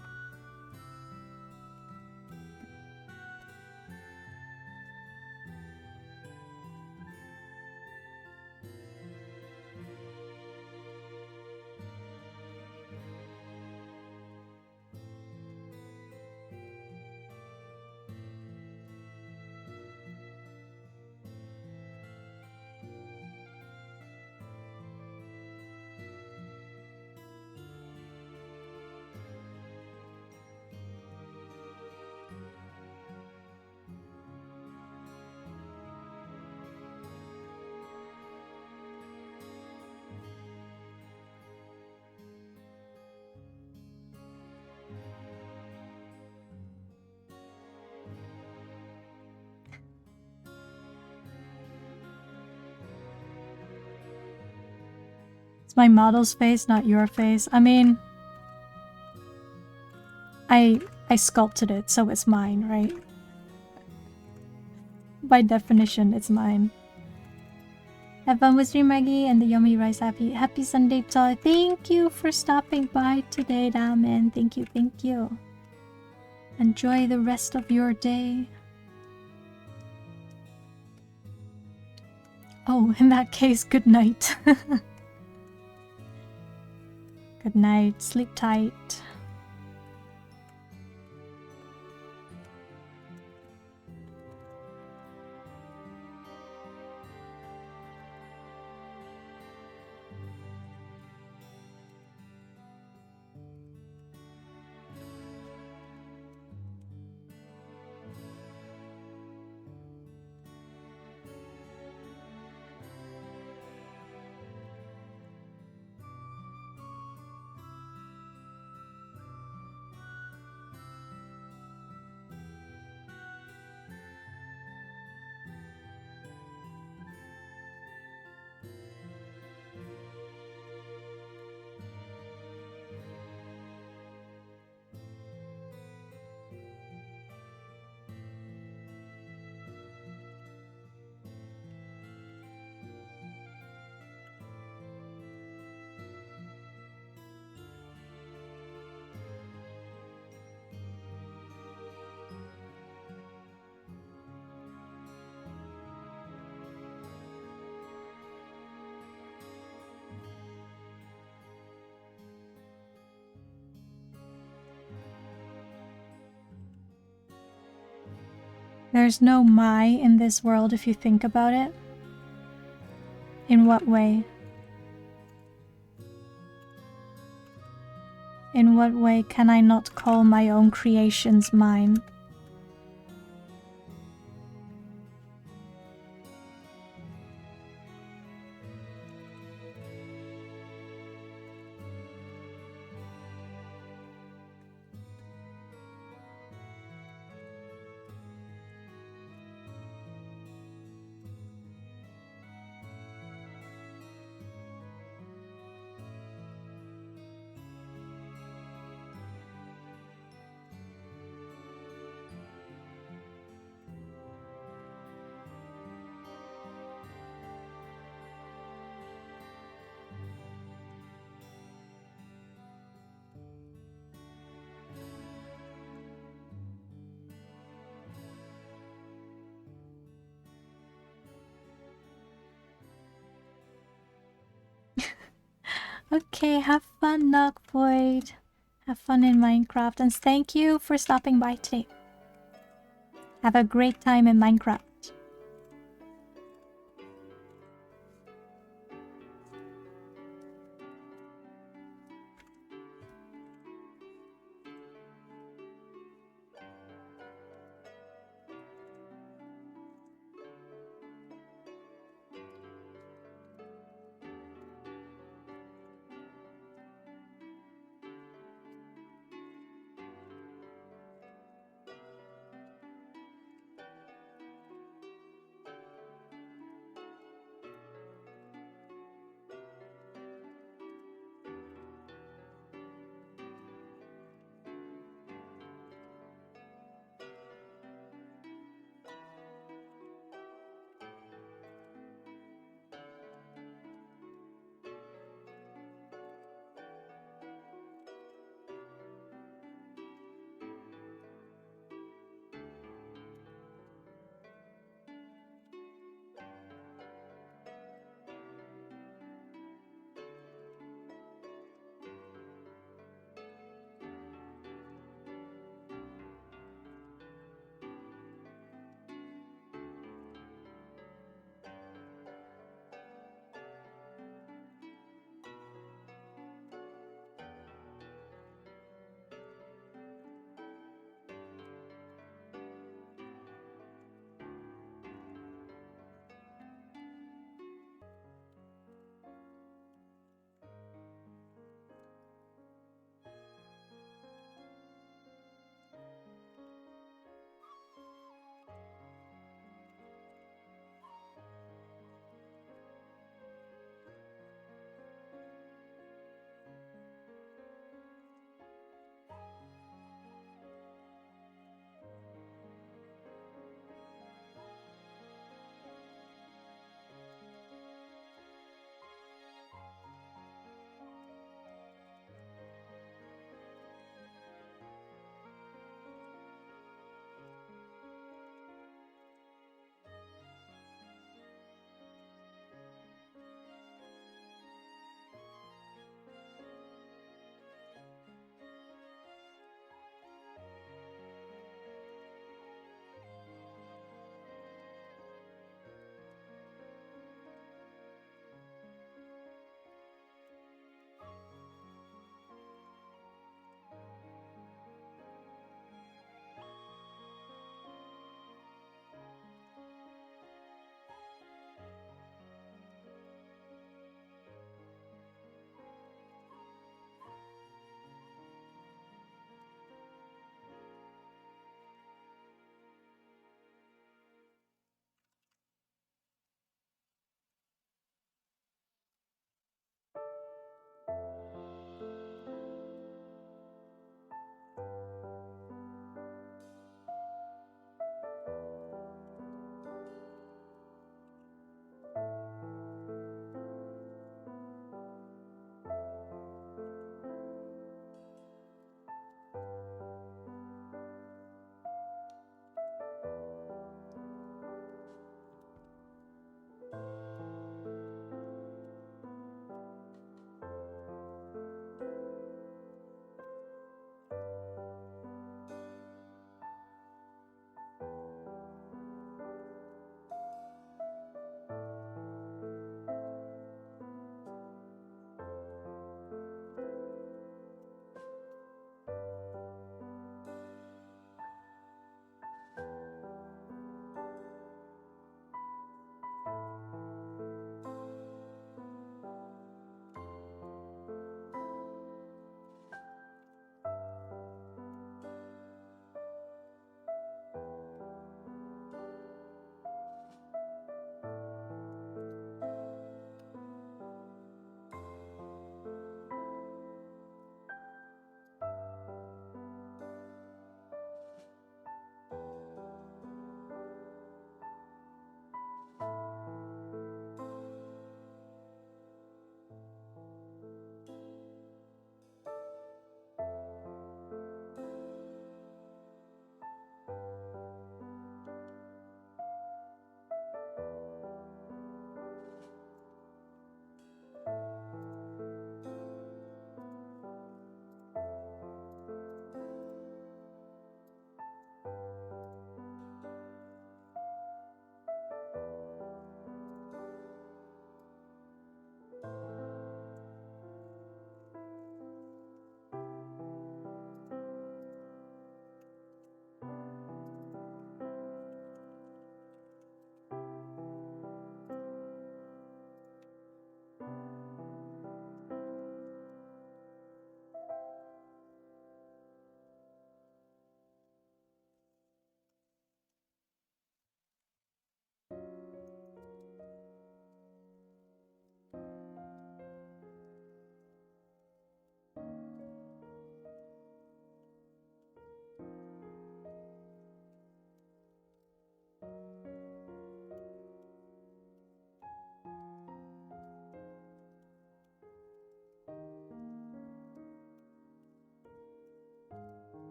It's my model's face, not your face. I mean, I sculpted it, so it's mine, right? By definition, it's mine. Have fun with stream, Maggie, and the yummy rice. Happy Sunday, Todd. Thank you for stopping by today, Daman. Thank you, thank you. Enjoy the rest of your day. Oh, in that case, good night. Good night. Sleep tight. There's no my in this world if you think about it. In what way? In what way can I not call my own creations mine? Okay, have fun, Nogvoid. Have fun in Minecraft, and thank you for stopping by today. Have a great time in Minecraft.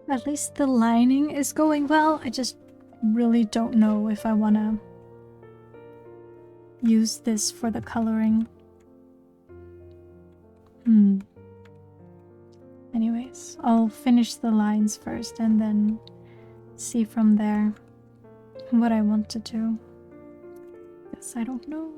At least the lining is going well. I just really don't know if I want to use this for the coloring. Anyways, I'll finish the lines first and then see from there what I want to do. Yes, I don't know.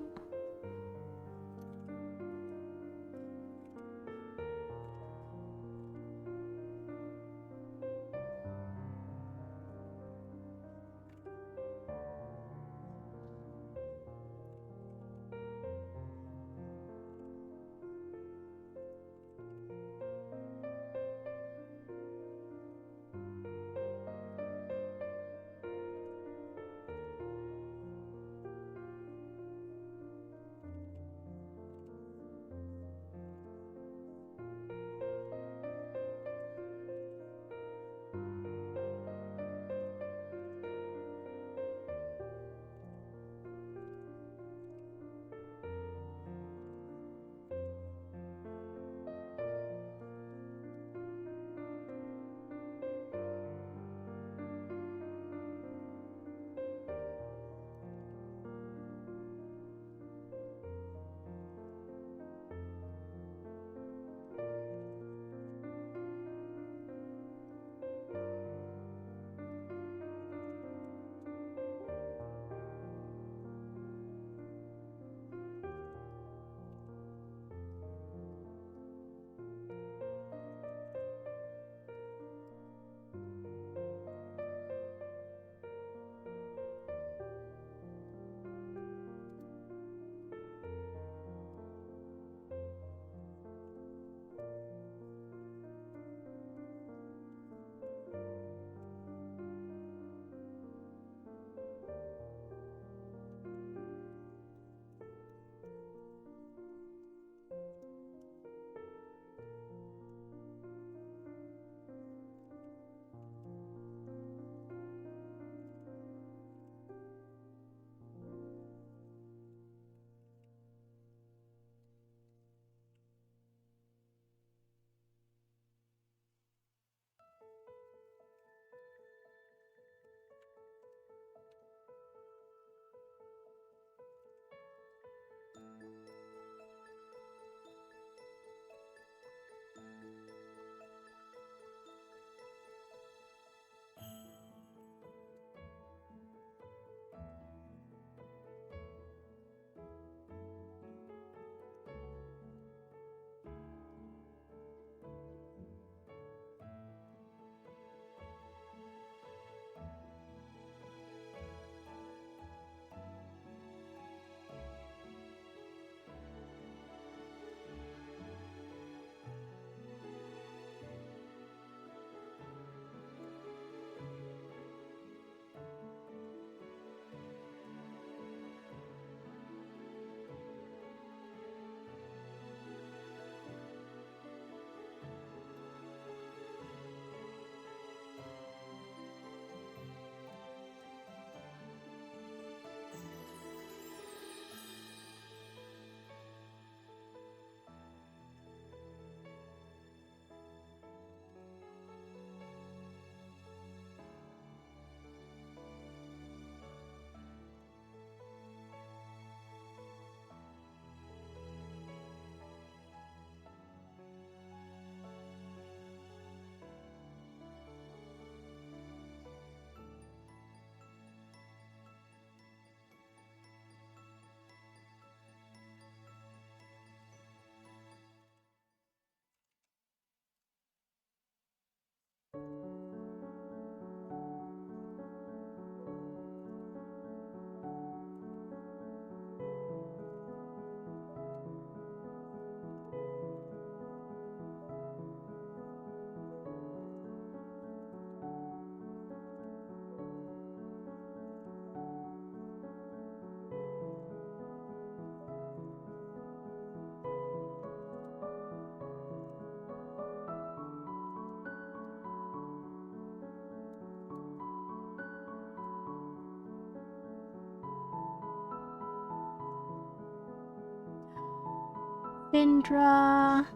Indra,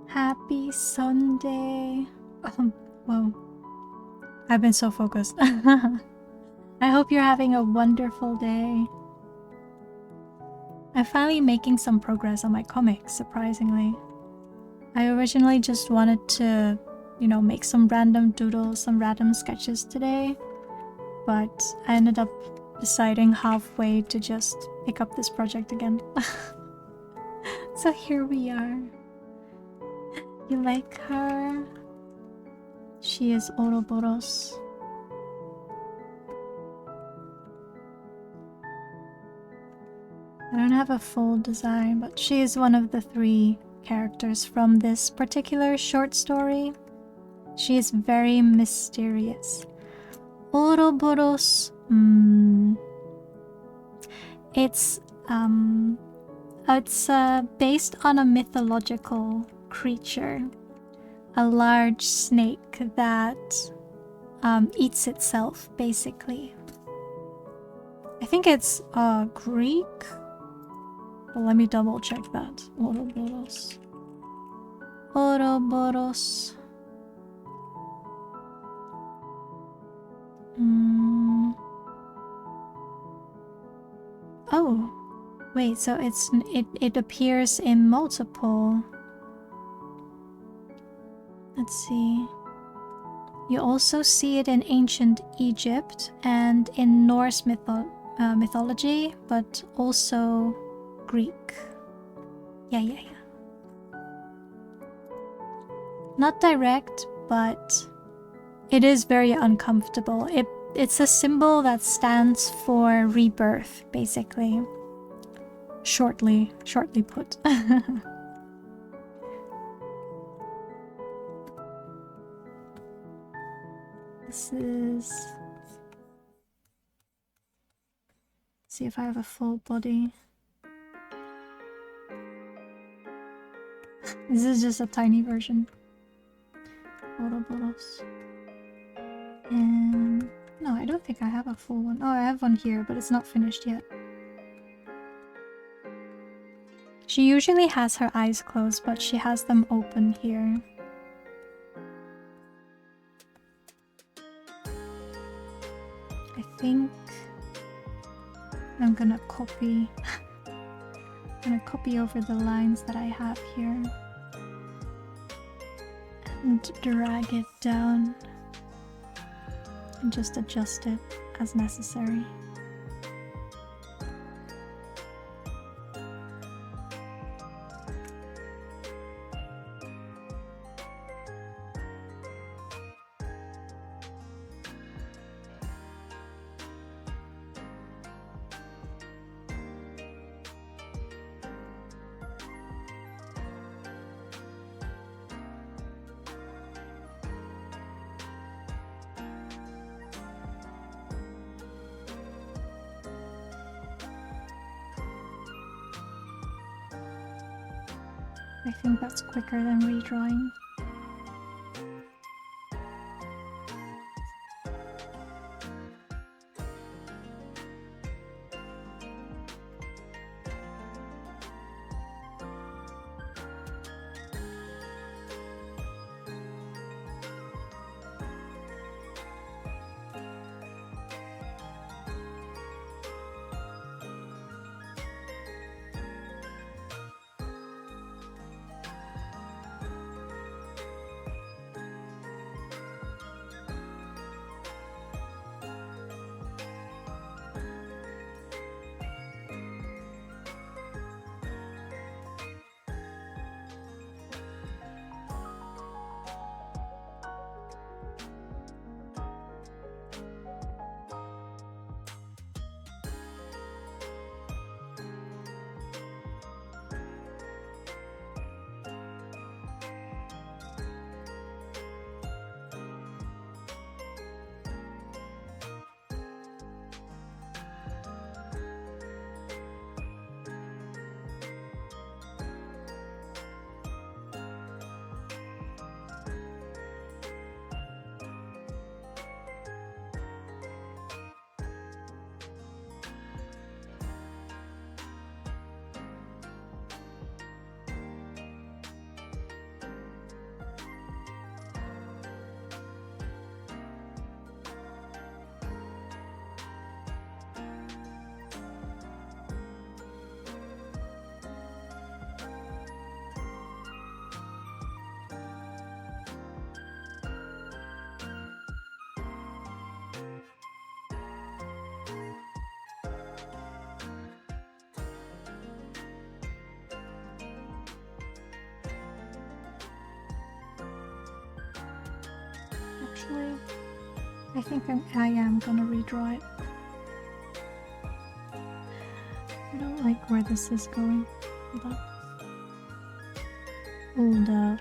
happy Sunday. Whoa. I've been so focused. I hope you're having a wonderful day. I'm finally making some progress on my comics, surprisingly. I originally just wanted to, you know, make some random doodles, some random sketches today, but I ended up deciding halfway to just pick up this project again. So here we are. You like her? She is Ouroboros. I don't have a full design, but she is one of the 3 characters from this particular short story. She is very mysterious. Ouroboros. It's based on a mythological creature, a large snake that eats itself, basically. I think it's Greek. Well, let me double check that. Ouroboros. Ouroboros. Oh, wait. So it appears in multiple. Let's see. You also see it in ancient Egypt and in Norse mythology, but also Greek. Yeah. Not direct, but it is very uncomfortable. It's a symbol that stands for rebirth, basically. Shortly put. This is... see if I have a full body. This is just a tiny version. Ouroboros. And... no, I don't think I have a full one. Oh, I have one here, but it's not finished yet. She usually has her eyes closed, but she has them open here. I think I'm gonna copy over the lines that I have here and drag it down and just adjust it as necessary. I think that's quicker than redrawing. I think I am gonna redraw it. I don't like where this is going. Hold up. Hold up.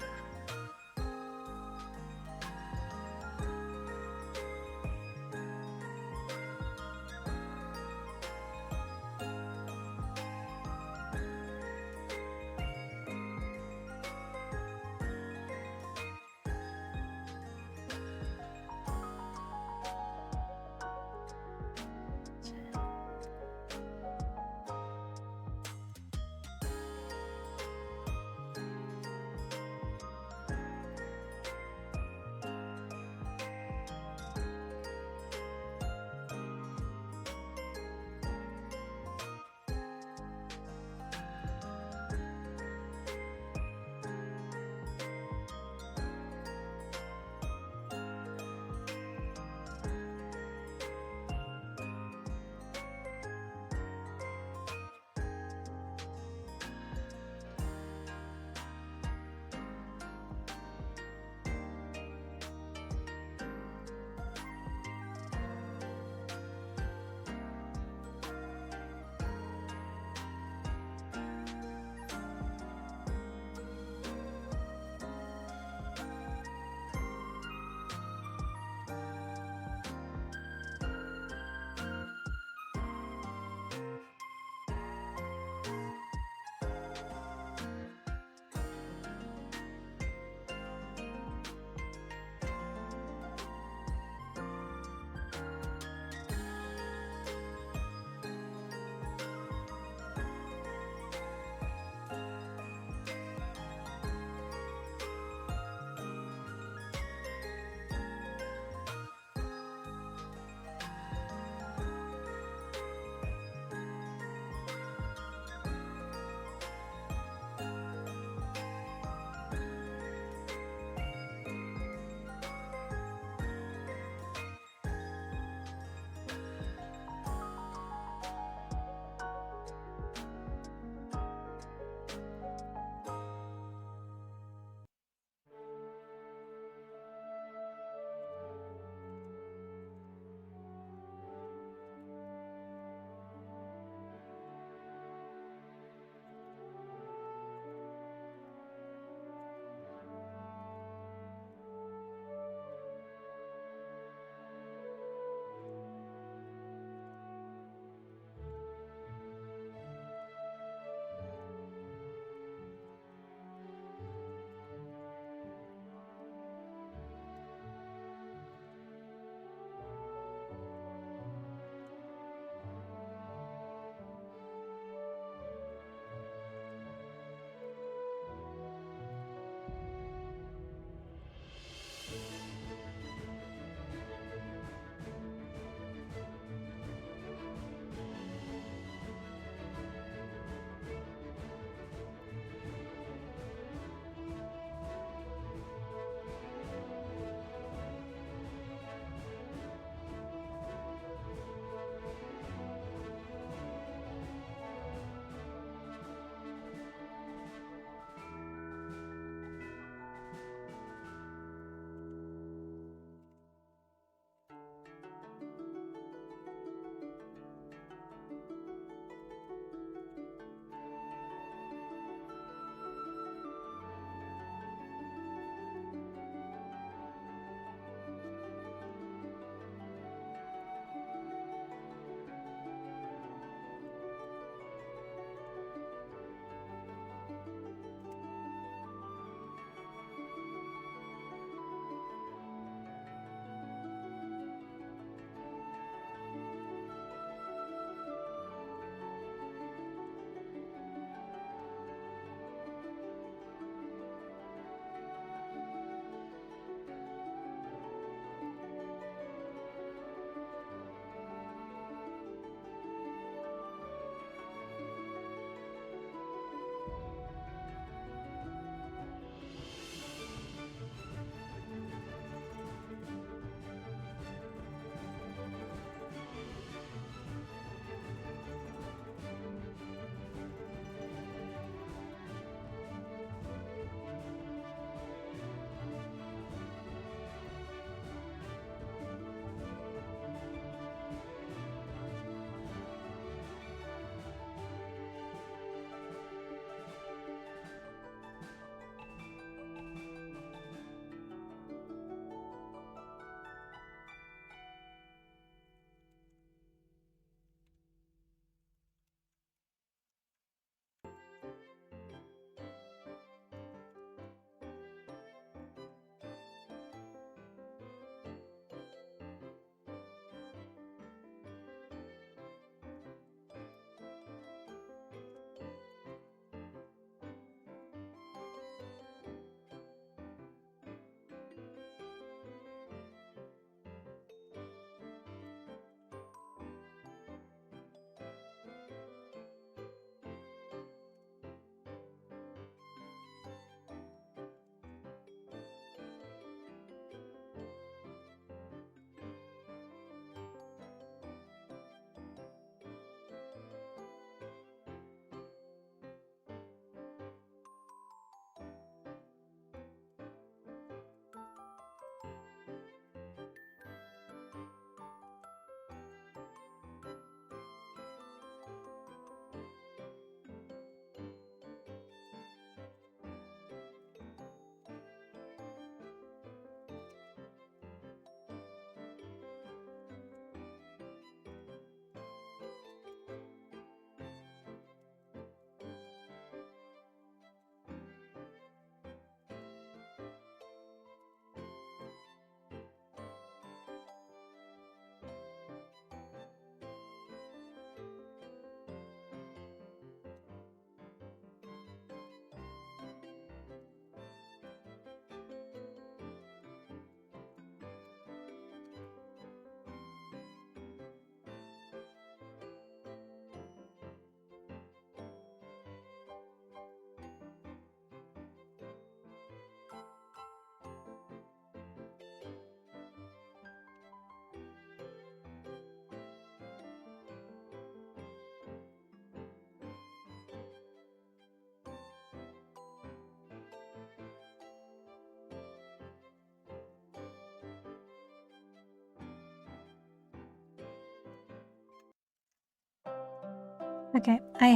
Okay, I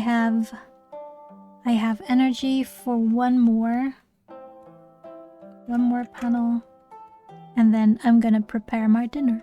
have energy for one more panel, and then I'm gonna prepare my dinner.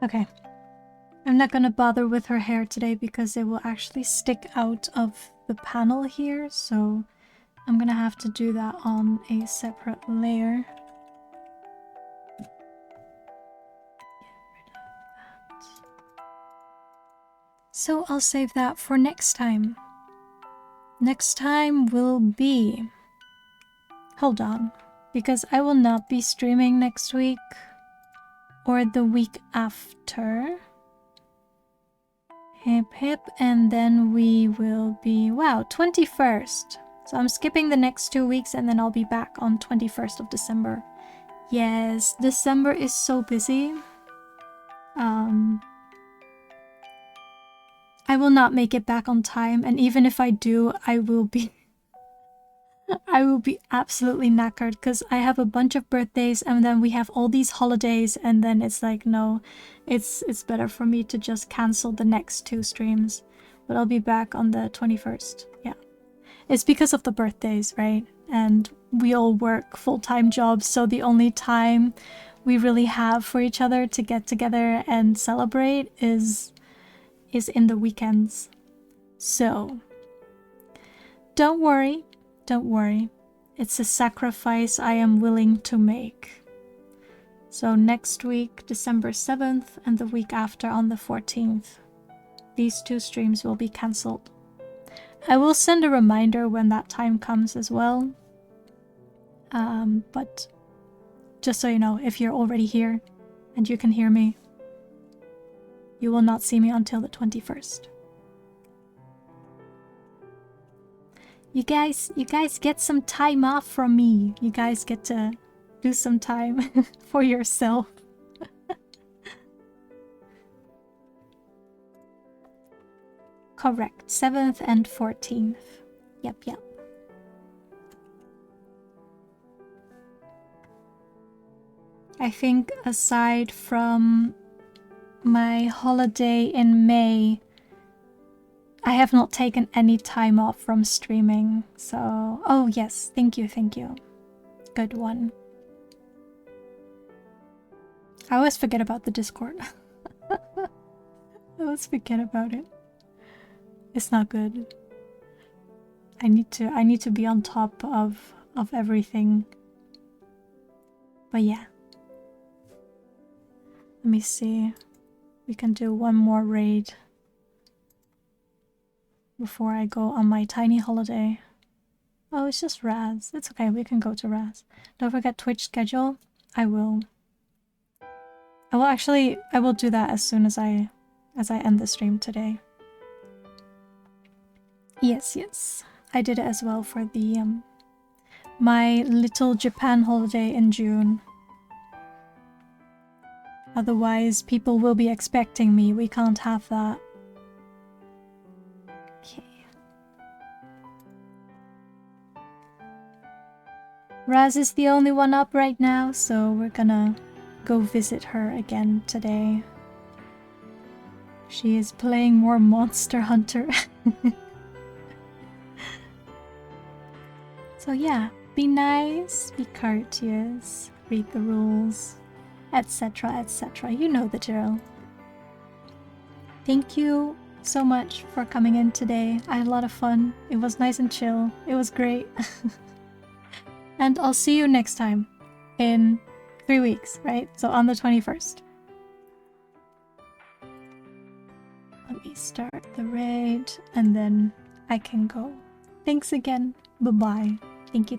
Okay. I'm not gonna bother with her hair today because it will actually stick out of the panel here, so I'm gonna have to do that on a separate layer. So I'll save that for next time. Next time will be... Hold on, because I will not be streaming next week or the week after. Hip hip, and then we will be, wow, 21st. So I'm skipping the next 2 weeks and then I'll be back on 21st of December. Yes, December is so busy. I will not make it back on time, and even if I do, I will be absolutely knackered because I have a bunch of birthdays and then we have all these holidays, and then it's like, no, it's better for me to just cancel the next 2 streams. But I'll be back on the 21st. Yeah. It's because of the birthdays, right? And we all work full-time jobs, so the only time we really have for each other to get together and celebrate is in the weekends. So don't worry. Don't worry, it's a sacrifice I am willing to make. So next week, December 7th, and the week after on the 14th, these 2 streams will be cancelled. I will send a reminder when that time comes as well. But just so you know, if you're already here and you can hear me, you will not see me until the 21st. You guys get some time off from me. You guys get to do some time for yourself. Correct. 7th and 14th. Yep. I think aside from my holiday in May, I have not taken any time off from streaming, so... Oh yes, thank you. Good one. I always forget about the Discord. I always forget about it. It's not good. I need to be on top of everything. But yeah. Let me see. We can do one more raid before I go on my tiny holiday. Oh, it's just Raz. It's okay, we can go to Raz. Don't forget Twitch schedule. I will do that as soon as I end the stream today. Yes. I did it as well for the my little Japan holiday in June. Otherwise, people will be expecting me. We can't have that. Okay. Raz is the only one up right now, so we're gonna go visit her again today. She is playing more Monster Hunter. So yeah, be nice, be courteous, read the rules, etc, etc. You know the drill. Thank you so much for coming in today. I had a lot of fun. It was nice and chill. It was great. And I'll see you next time in 3 weeks, right? So on the 21st. Let me start the raid and then I can go. Thanks again. Bye-bye. Thank you.